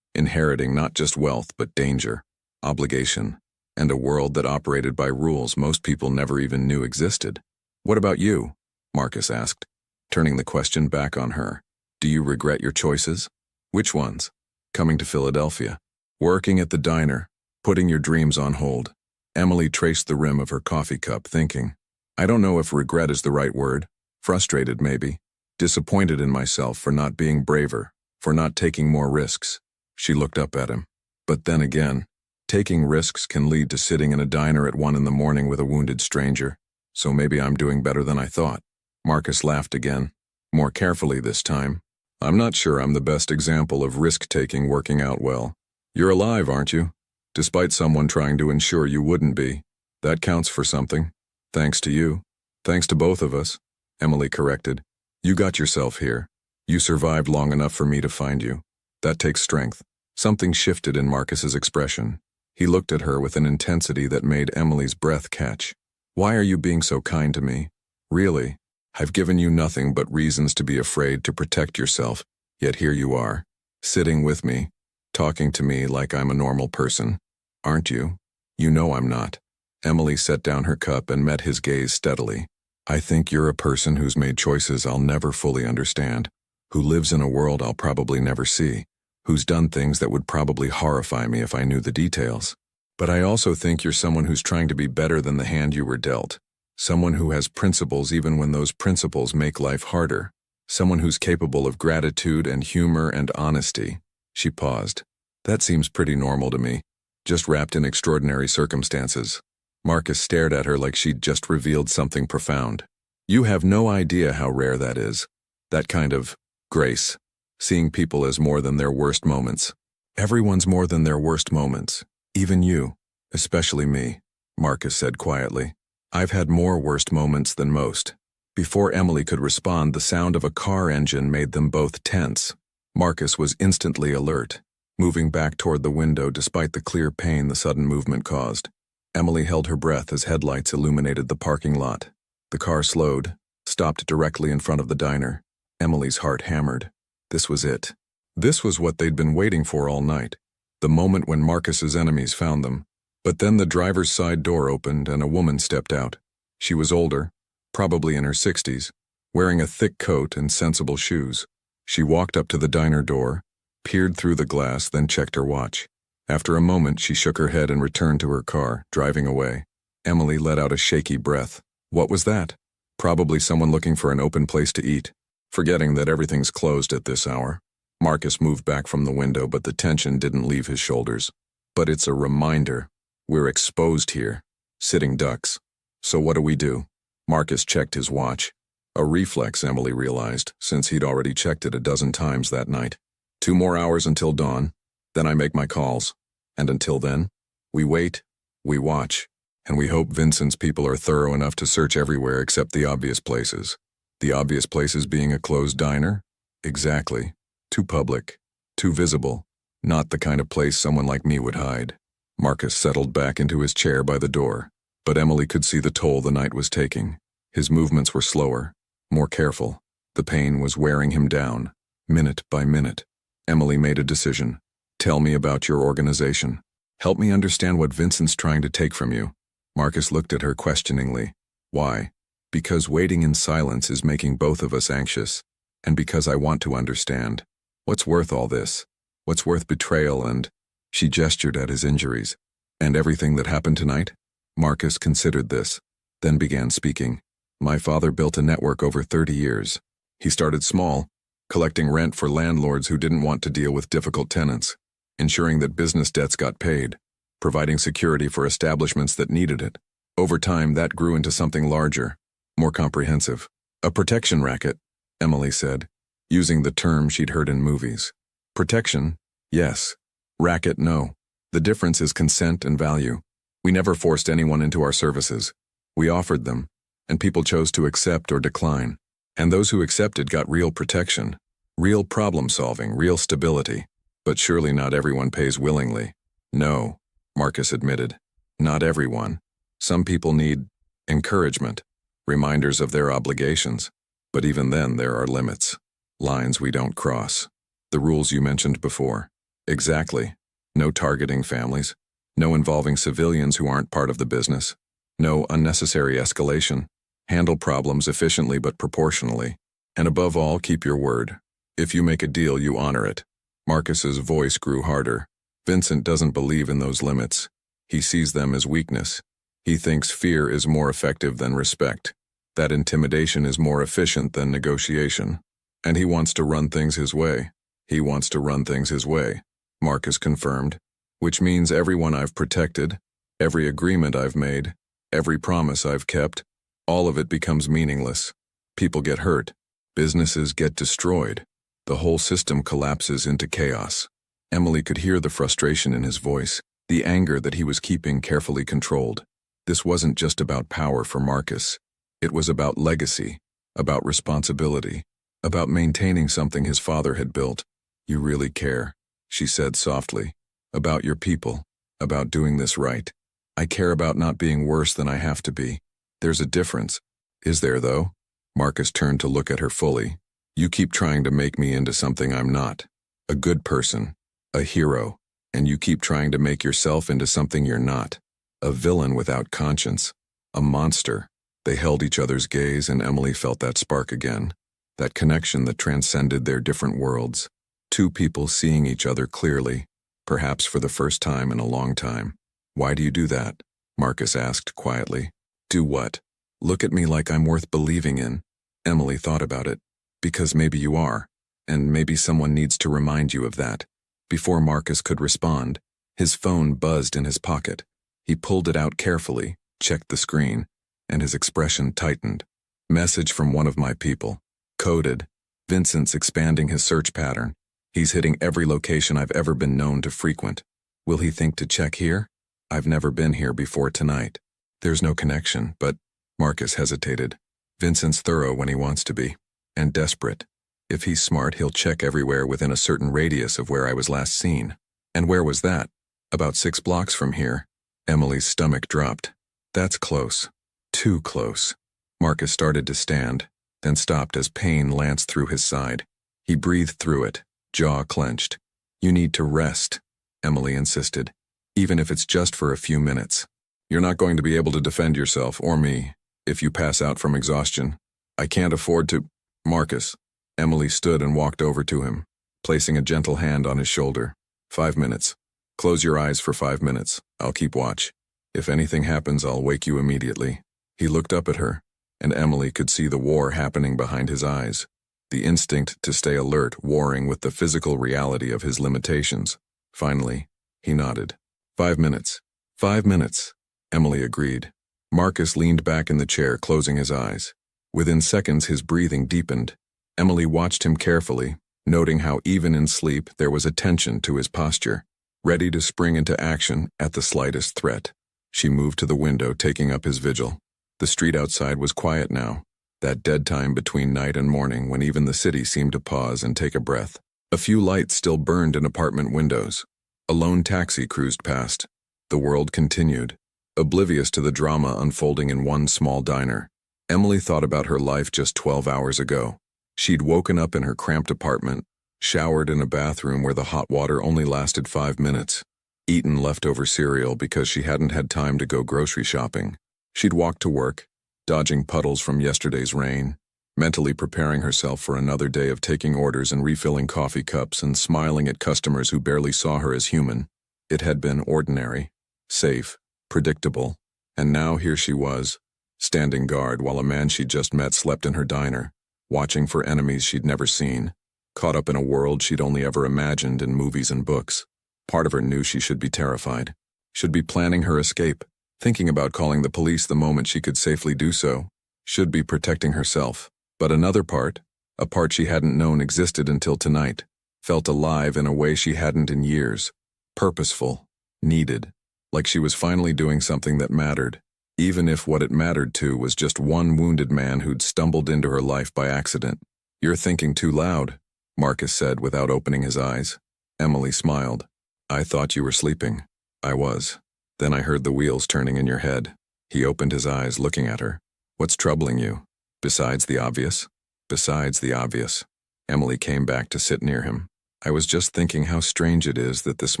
Inheriting not just wealth, but danger, obligation, and a world that operated by rules most people never even knew existed. What about you? Marcus asked, turning the question back on her. Do you regret your choices? Which ones? Coming to Philadelphia. Working at the diner. Putting your dreams on hold. Emily traced the rim of her coffee cup, thinking. I don't know if regret is the right word. Frustrated, maybe. Disappointed in myself for not being braver, for not taking more risks. She looked up at him. But then again, taking risks can lead to sitting in a diner at 1 a.m. with a wounded stranger, so maybe I'm doing better than I thought. Marcus laughed again, more carefully this time. I'm not sure I'm the best example of risk-taking working out well. You're alive, aren't you? Despite someone trying to ensure you wouldn't be. That counts for something. Thanks to you. Thanks to both of us, Emily corrected. You got yourself here. You survived long enough for me to find you. That takes strength. Something shifted in Marcus's expression. He looked at her with an intensity that made Emily's breath catch. Why are you being so kind to me? Really? I've given you nothing but reasons to be afraid to protect yourself, yet here you are, sitting with me, talking to me like I'm a normal person. Aren't you? You know I'm not. Emily set down her cup and met his gaze steadily. I think you're a person who's made choices I'll never fully understand, who lives in a world I'll probably never see, who's done things that would probably horrify me if I knew the details. But I also think you're someone who's trying to be better than the hand you were dealt. Someone who has principles even when those principles make life harder. Someone who's capable of gratitude and humor and honesty. She paused. That seems pretty normal to me, just wrapped in extraordinary circumstances. Marcus stared at her like she'd just revealed something profound. You have no idea how rare that is. That kind of grace. Seeing people as more than their worst moments. Everyone's more than their worst moments. Even you. Especially me, Marcus said quietly. I've had more worst moments than most. Before Emily could respond, the sound of a car engine made them both tense. Marcus was instantly alert, moving back toward the window despite the clear pain the sudden movement caused. Emily held her breath as headlights illuminated the parking lot. The car slowed, stopped directly in front of the diner. Emily's heart hammered. This was it. This was what they'd been waiting for all night. The moment when Marcus's enemies found them. But then the driver's side door opened and a woman stepped out. She was older, probably in her 60s, wearing a thick coat and sensible shoes. She walked up to the diner door, peered through the glass, then checked her watch. After a moment, she shook her head and returned to her car, driving away. Emily let out a shaky breath. What was that? Probably someone looking for an open place to eat. Forgetting that everything's closed at this hour, Marcus moved back from the window, but the tension didn't leave his shoulders. But it's a reminder. We're exposed here. Sitting ducks. So what do we do? Marcus checked his watch. A reflex, Emily realized, since he'd already checked it a dozen times that night. 2 more hours until dawn, then I make my calls. And until then, we wait, we watch, and we hope Vincent's people are thorough enough to search everywhere except the obvious places. The obvious places being a closed diner? Exactly. Too public. Too visible. Not the kind of place someone like me would hide. Marcus settled back into his chair by the door, but Emily could see the toll the night was taking. His movements were slower, more careful. The pain was wearing him down, minute by minute. Emily made a decision. Tell me about your organization. Help me understand what Vincent's trying to take from you. Marcus looked at her questioningly. Why? Because waiting in silence is making both of us anxious, and because I want to understand. What's worth all this? What's worth betrayal and... She gestured at his injuries. And everything that happened tonight? Marcus considered this, then began speaking. My father built a network over 30 years. He started small, collecting rent for landlords who didn't want to deal with difficult tenants, ensuring that business debts got paid, providing security for establishments that needed it. Over time, that grew into something larger, more comprehensive. A protection racket, Emily said, using the term she'd heard in movies. Protection, yes. Racket, no. The difference is consent and value. We never forced anyone into our services. We offered them, and people chose to accept or decline. And those who accepted got real protection, real problem-solving, real stability. But surely not everyone pays willingly. No, Marcus admitted. Not everyone. Some people need encouragement, reminders of their obligations. But even then, there are limits. Lines we don't cross. The rules you mentioned before. Exactly. No targeting families. No involving civilians who aren't part of the business. No unnecessary escalation. Handle problems efficiently but proportionally. And above all, keep your word. If you make a deal, you honor it. Marcus's voice grew harder. Vincent doesn't believe in those limits. He sees them as weakness. He thinks fear is more effective than respect. That intimidation is more efficient than negotiation. And he wants to run things his way. He wants to run things his way, Marcus confirmed. Which means everyone I've protected, every agreement I've made, every promise I've kept, all of it becomes meaningless. People get hurt. Businesses get destroyed. The whole system collapses into chaos. Emily could hear the frustration in his voice, the anger that he was keeping carefully controlled. This wasn't just about power for Marcus. It was about legacy, about responsibility, about maintaining something his father had built. You really care, she said softly, about your people, about doing this right. I care about not being worse than I have to be. There's a difference. Is there, though? Marcus turned to look at her fully. You keep trying to make me into something I'm not. A good person, a hero, and you keep trying to make yourself into something you're not. A villain without conscience, a monster. They held each other's gaze, and Emily felt that spark again, that connection that transcended their different worlds. Two people seeing each other clearly, perhaps for the first time in a long time. Why do you do that? Marcus asked quietly. Do what? Look at me like I'm worth believing in. Emily thought about it. Because maybe you are, and maybe someone needs to remind you of that. Before Marcus could respond, his phone buzzed in his pocket. He pulled it out carefully, checked the screen, and his expression tightened. Message from one of my people. Coded. Vincent's expanding his search pattern. He's hitting every location I've ever been known to frequent. Will he think to check here? I've never been here before tonight. There's no connection, but Marcus hesitated. Vincent's thorough when he wants to be. And desperate. If he's smart, he'll check everywhere within a certain radius of where I was last seen. And where was that? About 6 blocks from here. Emily's stomach dropped. That's close. Too close. Marcus started to stand, then stopped as pain lanced through his side. He breathed through it, jaw clenched. You need to rest, Emily insisted, even if it's just for a few minutes. You're not going to be able to defend yourself or me. If you pass out from exhaustion. I can't afford to. Marcus. Emily stood and walked over to him, placing a gentle hand on his shoulder. 5 minutes. Close your eyes for 5 minutes. I'll keep watch. If anything happens, I'll wake you immediately. He looked up at her, and Emily could see the war happening behind his eyes. The instinct to stay alert warring with the physical reality of his limitations. Finally, he nodded. 5 minutes. 5 minutes. Emily agreed. Marcus leaned back in the chair, closing his eyes. Within seconds, his breathing deepened. Emily watched him carefully, noting how even in sleep there was a tension to his posture, ready to spring into action at the slightest threat. She moved to the window, taking up his vigil. The street outside was quiet now, that dead time between night and morning when even the city seemed to pause and take a breath. A few lights still burned in apartment windows. A lone taxi cruised past. The world continued, oblivious to the drama unfolding in one small diner. Emily thought about her life just 12 hours ago. She'd woken up in her cramped apartment, showered in a bathroom where the hot water only lasted 5 minutes, eaten leftover cereal because she hadn't had time to go grocery shopping. She'd walked to work, dodging puddles from yesterday's rain, mentally preparing herself for another day of taking orders and refilling coffee cups and smiling at customers who barely saw her as human. It had been ordinary, safe, predictable, and now here she was, standing guard while a man she'd just met slept in her diner, watching for enemies she'd never seen, caught up in a world she'd only ever imagined in movies and books. Part of her knew she should be terrified, should be planning her escape, thinking about calling the police the moment she could safely do so, should be protecting herself. But another part, a part she hadn't known existed until tonight, felt alive in a way she hadn't in years, purposeful, needed, like she was finally doing something that mattered, even if what it mattered to was just one wounded man who'd stumbled into her life by accident. "You're thinking too loud," Marcus said without opening his eyes. Emily smiled. "I thought you were sleeping." "I was. Then I heard the wheels turning in your head." He opened his eyes, looking at her. "What's troubling you? Besides the obvious?" "Besides the obvious." Emily came back to sit near him. "I was just thinking how strange it is that this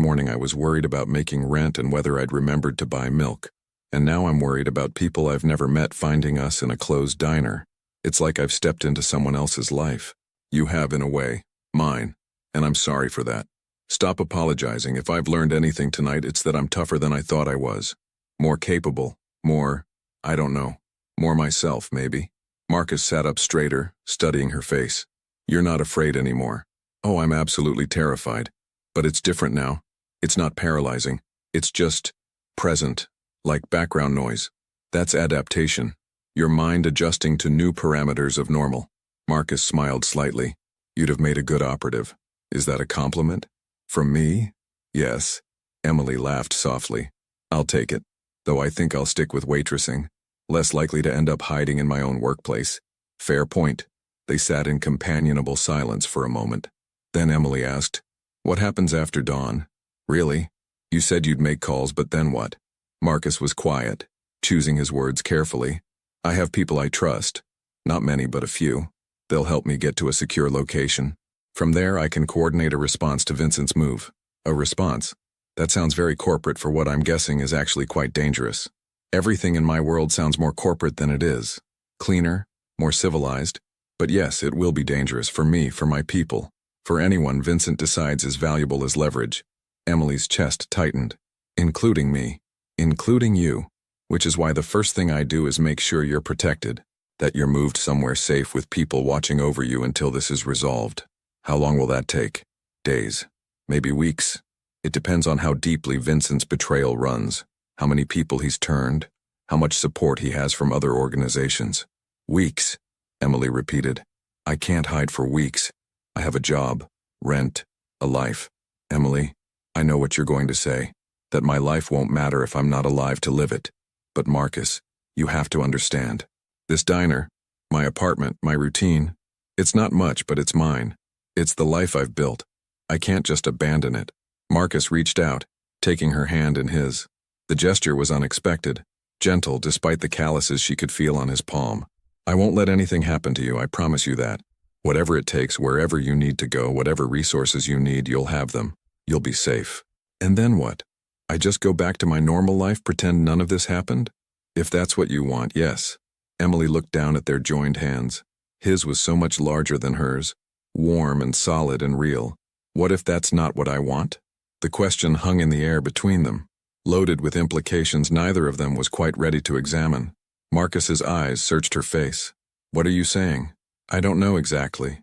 morning I was worried about making rent and whether I'd remembered to buy milk. And now I'm worried about people I've never met finding us in a closed diner. It's like I've stepped into someone else's life." "You have, in a way. Mine. And I'm sorry for that. Stop apologizing. If I've learned anything tonight, it's that I'm tougher than I thought I was. More capable. More, I don't know. More myself, maybe." Marcus sat up straighter, studying her face. "You're not afraid anymore." "Oh, I'm absolutely terrified. But it's different now. It's not paralyzing. It's just present, like background noise. That's adaptation. Your mind adjusting to new parameters of normal." Marcus smiled slightly. "You'd have made a good operative. Is that a compliment?" "From me?" "Yes." Emily laughed softly. "I'll take it. Though I think I'll stick with waitressing. Less likely to end up hiding in my own workplace." "Fair point." They sat in companionable silence for a moment. Then Emily asked, "What happens after dawn?" "Really? You said you'd make calls, but then what?" Marcus was quiet, choosing his words carefully. "I have people I trust. Not many, but a few. They'll help me get to a secure location. From there, I can coordinate a response to Vincent's move." "A response? That sounds very corporate for what I'm guessing is actually quite dangerous." "Everything in my world sounds more corporate than it is. Cleaner, more civilized. But yes, it will be dangerous for me, for my people, for anyone Vincent decides is valuable as leverage." Emily's chest tightened. "Including me. Including you. Which is why the first thing I do is make sure you're protected, that you're moved somewhere safe with people watching over you until this is resolved." "How long will that take?" "Days. Maybe weeks. It depends on how deeply Vincent's betrayal runs, how many people he's turned, how much support he has from other organizations." "Weeks," Emily repeated. "I can't hide for weeks. I have a job, rent, a life." "Emily, I know what you're going to say, that my life won't matter if I'm not alive to live it. But Marcus, you have to understand. This diner, my apartment, my routine, it's not much, but it's mine. It's the life I've built. I can't just abandon it." Marcus reached out, taking her hand in his. The gesture was unexpected, gentle despite the calluses she could feel on his palm. "I won't let anything happen to you, I promise you that. Whatever it takes, wherever you need to go, whatever resources you need, you'll have them. You'll be safe." "And then what? I just go back to my normal life, pretend none of this happened?" "If that's what you want, yes. Emily looked down at their joined hands. His was so much larger than hers, warm and solid and real. What if that's not what I want? The question hung in the air between them, loaded with implications neither of them was quite ready to examine. Marcus's eyes searched her face. What are you saying? I don't know exactly.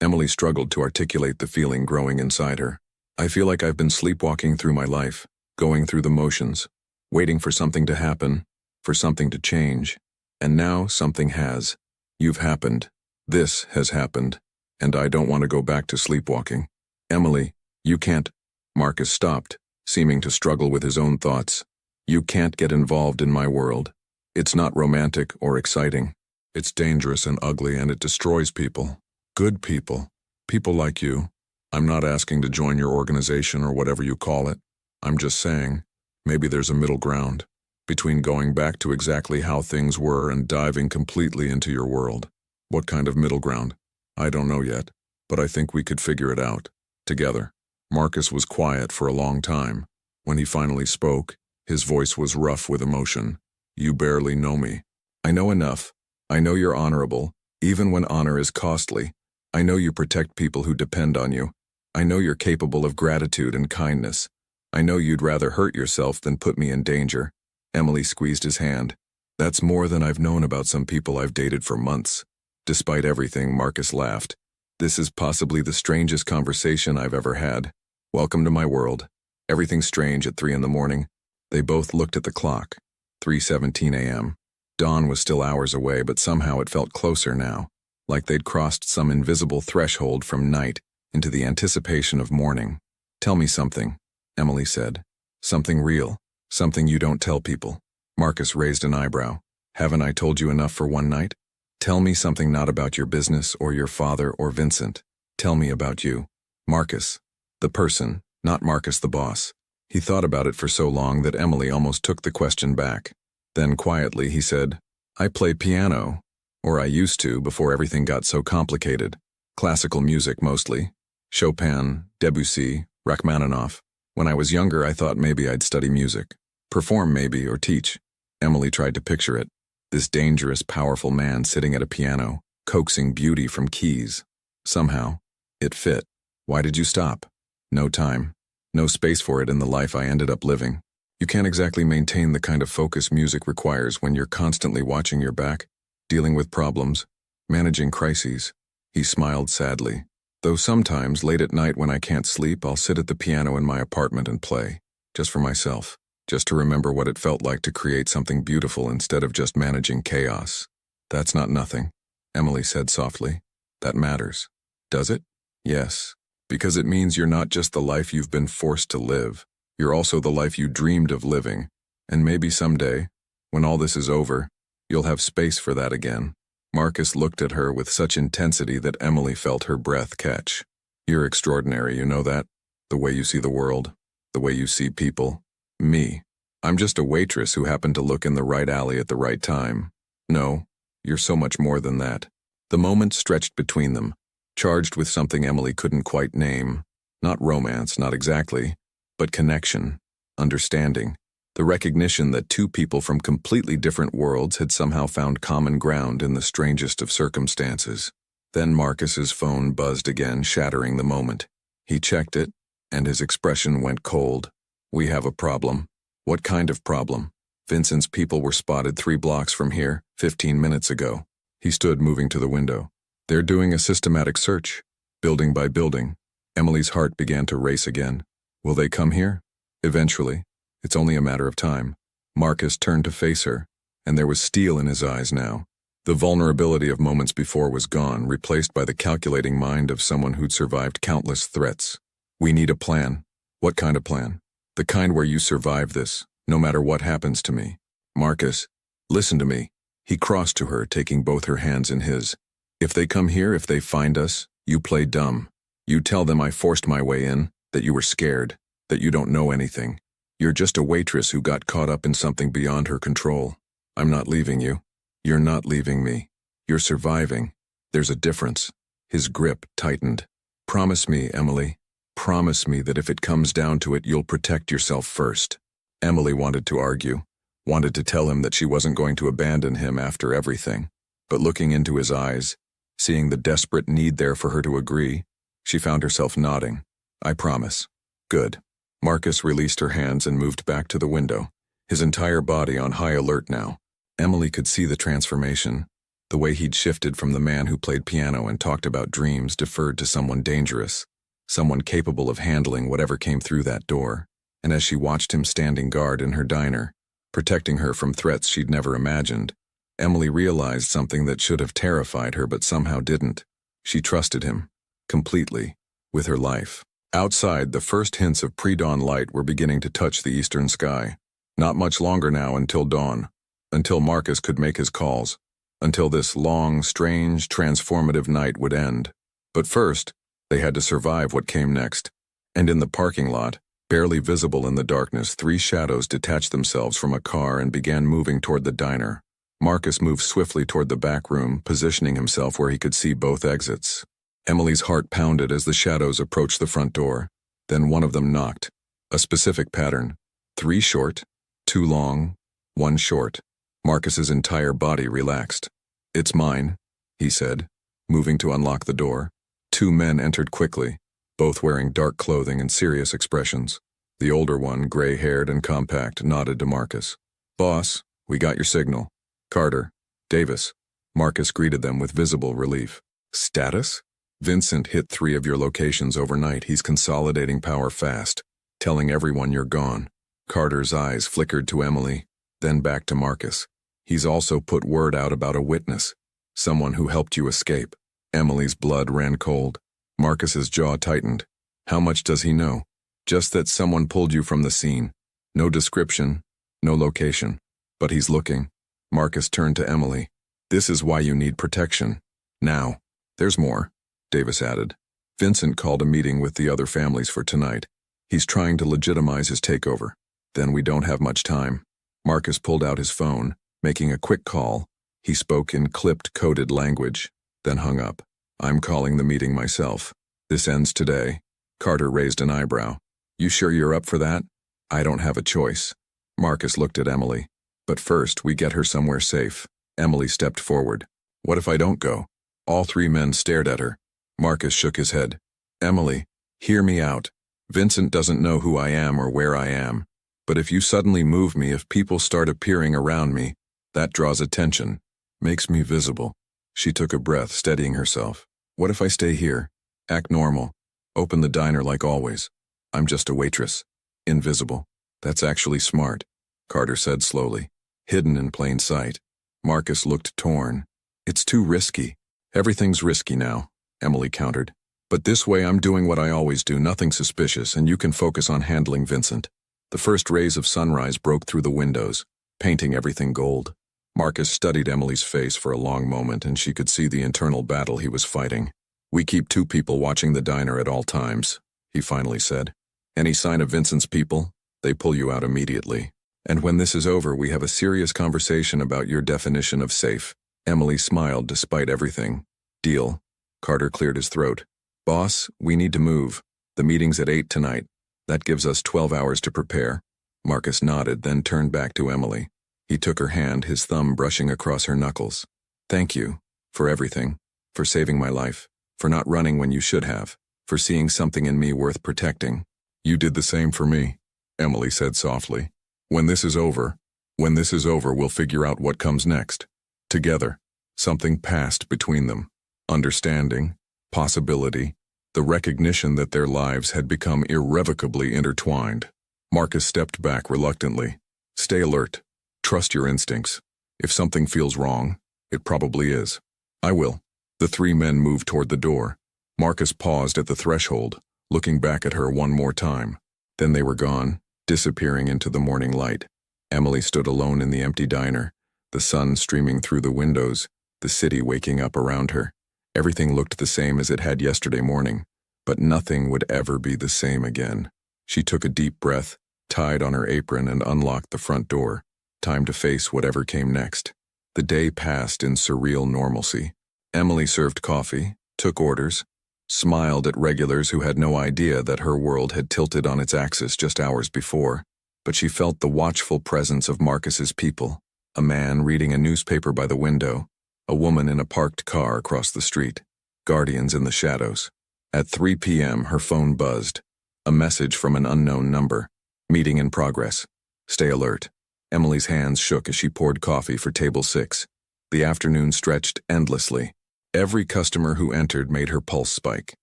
Emily struggled to articulate the feeling growing inside her. I feel like I've been sleepwalking through my life, going through the motions, waiting for something to happen, for something to change. And now something has. You've happened. This has happened. And I don't want to go back to sleepwalking. Emily, you can't. Marcus stopped, seeming to struggle with his own thoughts. You can't get involved in my world. It's not romantic or exciting. It's dangerous and ugly and it destroys people. Good people. People like you. I'm not asking to join your organization or whatever you call it. I'm just saying, maybe there's a middle ground between going back to exactly how things were and diving completely into your world. What kind of middle ground? I don't know yet, but I think we could figure it out. Together. Marcus was quiet for a long time. When he finally spoke, his voice was rough with emotion. You barely know me. I know enough. I know you're honorable, even when honor is costly. I know you protect people who depend on you. I know you're capable of gratitude and kindness. I know you'd rather hurt yourself than put me in danger. Emily squeezed his hand. That's more than I've known about some people I've dated for months. Despite everything, Marcus laughed. This is possibly the strangest conversation I've ever had. Welcome to my world. Everything's strange at 3 in the morning. They both looked at the clock. 3:17 a.m. Dawn was still hours away, but somehow it felt closer now, like they'd crossed some invisible threshold from night into the anticipation of morning. Tell me something, Emily said. Something real, something you don't tell people. Marcus raised an eyebrow. Haven't I told you enough for one night? Tell me something not about your business or your father or Vincent. Tell me about you. Marcus, the person, not Marcus the boss. He thought about it for so long that Emily almost took the question back. Then quietly he said, I play piano, or I used to before everything got so complicated. Classical music mostly. Chopin, Debussy, Rachmaninoff. When I was younger I thought maybe I'd study music. Perform maybe, or teach. Emily tried to picture it. This dangerous, powerful man sitting at a piano, coaxing beauty from keys. Somehow, it fit. Why did you stop? No time. No space for it in the life I ended up living. You can't exactly maintain the kind of focus music requires when you're constantly watching your back, dealing with problems, managing crises. He smiled sadly. Though sometimes, late at night when I can't sleep, I'll sit at the piano in my apartment and play. Just for myself. Just to remember what it felt like to create something beautiful instead of just managing chaos. That's not nothing, Emily said softly. That matters. Does it? Yes. Because it means you're not just the life you've been forced to live. You're also the life you dreamed of living. And maybe someday, when all this is over, you'll have space for that again. Marcus looked at her with such intensity that Emily felt her breath catch. You're extraordinary, you know that? The way you see the world. The way you see people. Me. I'm just a waitress who happened to look in the right alley at the right time. No, you're so much more than that. The moment stretched between them, charged with something Emily couldn't quite name. Not romance, not exactly, but connection, understanding, the recognition that two people from completely different worlds had somehow found common ground in the strangest of circumstances. Then Marcus's phone buzzed again, shattering the moment. He checked it, and his expression went cold. We have a problem. What kind of problem? Vincent's people were spotted 3 blocks from here, 15 minutes ago. He stood moving to the window. They're doing a systematic search, building by building. Emily's heart began to race again. Will they come here? Eventually. It's only a matter of time. Marcus turned to face her, and there was steel in his eyes now. The vulnerability of moments before was gone, replaced by the calculating mind of someone who'd survived countless threats. We need a plan. What kind of plan? The kind where you survive this, no matter what happens to me. Marcus, listen to me. He crossed to her, taking both her hands in his. If they come here, if they find us, you play dumb. You tell them I forced my way in, that you were scared, that you don't know anything. You're just a waitress who got caught up in something beyond her control. I'm not leaving you. You're not leaving me. You're surviving. There's a difference. His grip tightened. Promise me, Emily. Promise me that if it comes down to it, you'll protect yourself first. Emily wanted to argue. wanted to tell him that she wasn't going to abandon him after everything. But looking into his eyes, seeing the desperate need there for her to agree, she found herself nodding. I promise. Good. Marcus released her hands and moved back to the window, his entire body on high alert now. Emily could see the transformation, the way he'd shifted from the man who played piano and talked about dreams deferred to someone dangerous, someone capable of handling whatever came through that door. And as she watched him standing guard in her diner, protecting her from threats she'd never imagined, Emily realized something that should have terrified her but somehow didn't. She trusted him, completely, with her life. Outside, the first hints of pre-dawn light were beginning to touch the eastern sky. Not much longer now until dawn, until Marcus could make his calls, until this long, strange, transformative night would end. But first, they had to survive what came next. And in the parking lot, barely visible in the darkness, 3 shadows detached themselves from a car and began moving toward the diner. Marcus moved swiftly toward the back room, positioning himself where he could see both exits. Emily's heart pounded as the shadows approached the front door. Then one of them knocked. A specific pattern. 3 short, 2 long, 1 short. Marcus's entire body relaxed. It's mine, he said, moving to unlock the door. 2 men entered quickly, both wearing dark clothing and serious expressions. The older one, gray-haired and compact, nodded to Marcus. Boss, we got your signal. Carter, Davis. Marcus greeted them with visible relief. Status? Vincent hit 3 of your locations overnight. He's consolidating power fast, telling everyone you're gone. Carter's eyes flickered to Emily, then back to Marcus. He's also put word out about a witness, someone who helped you escape. Emily's blood ran cold. Marcus's jaw tightened. How much does he know? Just that someone pulled you from the scene. No description, no location. But he's looking. Marcus turned to Emily. This is why you need protection. Now. There's more, Davis added. Vincent called a meeting with the other families for tonight. He's trying to legitimize his takeover. Then we don't have much time. Marcus pulled out his phone, making a quick call. He spoke in clipped, coded language, then hung up. I'm calling the meeting myself. This ends today. Carter raised an eyebrow. You sure you're up for that? I don't have a choice. Marcus looked at Emily. But first, we get her somewhere safe. Emily stepped forward. What if I don't go? All 3 men stared at her. Marcus shook his head. Emily, hear me out. Vincent doesn't know who I am or where I am. But if you suddenly move me, if people start appearing around me, that draws attention, makes me visible. She took a breath, steadying herself. What if I stay here? Act normal. Open the diner like always. I'm just a waitress. Invisible. That's actually smart, Carter said slowly. Hidden in plain sight. Marcus looked torn. It's too risky. Everything's risky now, Emily countered. But this way I'm doing what I always do, nothing suspicious, and you can focus on handling Vincent. The first rays of sunrise broke through the windows, painting everything gold. Marcus studied Emily's face for a long moment, and she could see the internal battle he was fighting. We keep 2 people watching the diner at all times, he finally said. Any sign of Vincent's people, they pull you out immediately. And when this is over, we have a serious conversation about your definition of safe. Emily smiled despite everything. Deal. Carter cleared his throat. Boss, we need to move. The meeting's at 8 tonight. That gives us 12 hours to prepare. Marcus nodded, then turned back to Emily. He took her hand, his thumb brushing across her knuckles. Thank you. For everything. For saving my life. For not running when you should have. For seeing something in me worth protecting. You did the same for me, Emily said softly. When this is over, we'll figure out what comes next. Together. Something passed between them. Understanding. Possibility. The recognition that their lives had become irrevocably intertwined. Marcus stepped back reluctantly. Stay alert. Trust your instincts. If something feels wrong, it probably is. I will. The 3 men moved toward the door. Marcus paused at the threshold, looking back at her one more time. Then they were gone, disappearing into the morning light. Emily stood alone in the empty diner, the sun streaming through the windows, the city waking up around her. Everything looked the same as it had yesterday morning, but nothing would ever be the same again. She took a deep breath, tied on her apron, and unlocked the front door. Time to face whatever came next. The day passed in surreal normalcy. Emily served coffee, took orders, smiled at regulars who had no idea that her world had tilted on its axis just hours before. but she felt the watchful presence of Marcus's people, a man reading a newspaper by the window, a woman in a parked car across the street, guardians in the shadows. At 3 p.m., her phone buzzed. A message from an unknown number. Meeting in progress. Stay alert. Emily's hands shook as she poured coffee for table 6. The afternoon stretched endlessly. Every customer who entered made her pulse spike.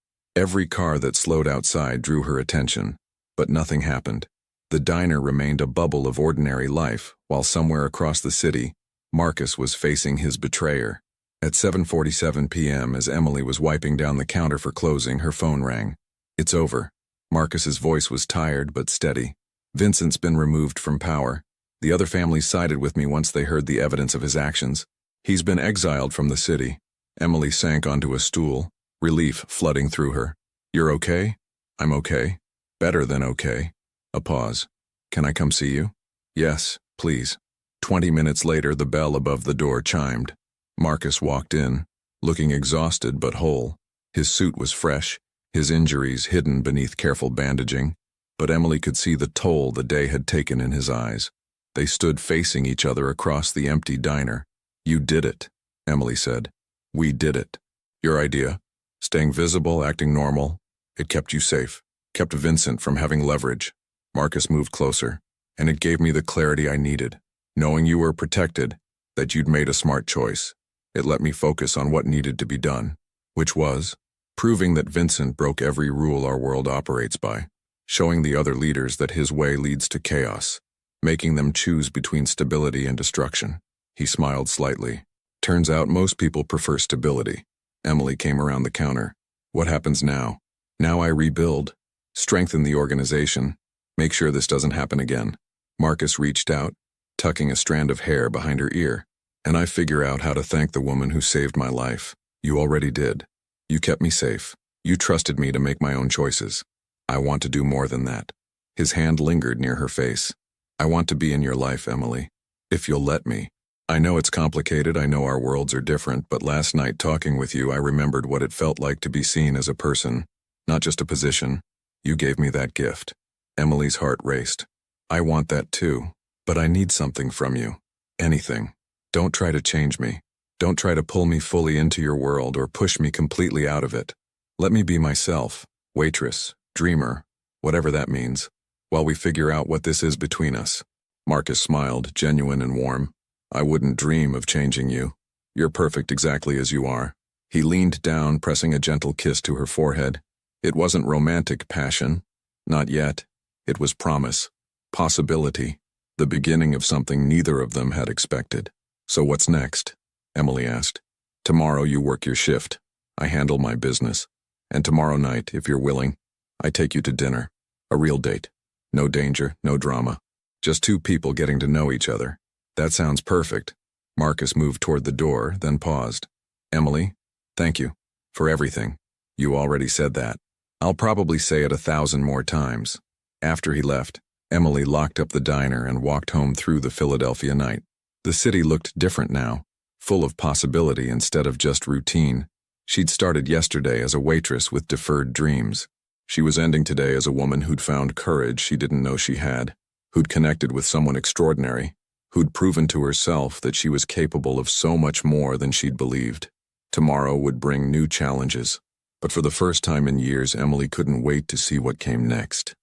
Every car that slowed outside drew her attention. But nothing happened. The diner remained a bubble of ordinary life, while somewhere across the city, Marcus was facing his betrayer. At 7:47 p.m., as Emily was wiping down the counter for closing, her phone rang. It's over. Marcus's voice was tired but steady. Vincent's been removed from power. The other families sided with me once they heard the evidence of his actions. He's been exiled from the city. Emily sank onto a stool, relief flooding through her. You're okay? I'm okay. Better than okay. A pause. Can I come see you? Yes, please. 20 minutes later, the bell above the door chimed. Marcus walked in, looking exhausted but whole. His suit was fresh, his injuries hidden beneath careful bandaging, but Emily could see the toll the day had taken in his eyes. They stood facing each other across the empty diner. You did it, Emily said. We did it. Your idea? Staying visible, acting normal. It kept you safe, kept Vincent from having leverage. Marcus moved closer, and it gave me the clarity I needed. Knowing you were protected, that you'd made a smart choice. It let me focus on what needed to be done, which was proving that Vincent broke every rule our world operates by, showing the other leaders that his way leads to chaos, making them choose between stability and destruction. He smiled slightly. Turns out most people prefer stability. Emily came around the counter. What happens now? Now I rebuild, strengthen the organization, make sure this doesn't happen again. Marcus reached out, tucking a strand of hair behind her ear. And I figure out how to thank the woman who saved my life. You already did. You kept me safe. You trusted me to make my own choices. I want to do more than that. His hand lingered near her face. I want to be in your life, Emily. If you'll let me. I know it's complicated, I know our worlds are different, but last night talking with you I remembered what it felt like to be seen as a person, not just a position. You gave me that gift. Emily's heart raced. I want that too, but I need something from you. Anything. Don't try to change me. Don't try to pull me fully into your world or push me completely out of it. Let me be myself, waitress, dreamer, whatever that means, while we figure out what this is between us. Marcus smiled, genuine and warm. I wouldn't dream of changing you. You're perfect exactly as you are. He leaned down, pressing a gentle kiss to her forehead. It wasn't romantic passion. Not yet. It was promise, possibility, the beginning of something neither of them had expected. So what's next? Emily asked. Tomorrow you work your shift. I handle my business. And tomorrow night, if you're willing, I take you to dinner. A real date. No danger, no drama. Just two people getting to know each other. That sounds perfect. Marcus moved toward the door, then paused. Emily, thank you. For everything. You already said that. I'll probably say it 1,000 more times. After he left, Emily locked up the diner and walked home through the Philadelphia night. The city looked different now, full of possibility instead of just routine. She'd started yesterday as a waitress with deferred dreams. She was ending today as a woman who'd found courage she didn't know she had, who'd connected with someone extraordinary, who'd proven to herself that she was capable of so much more than she'd believed. Tomorrow would bring new challenges, but for the first time in years, Emily couldn't wait to see what came next.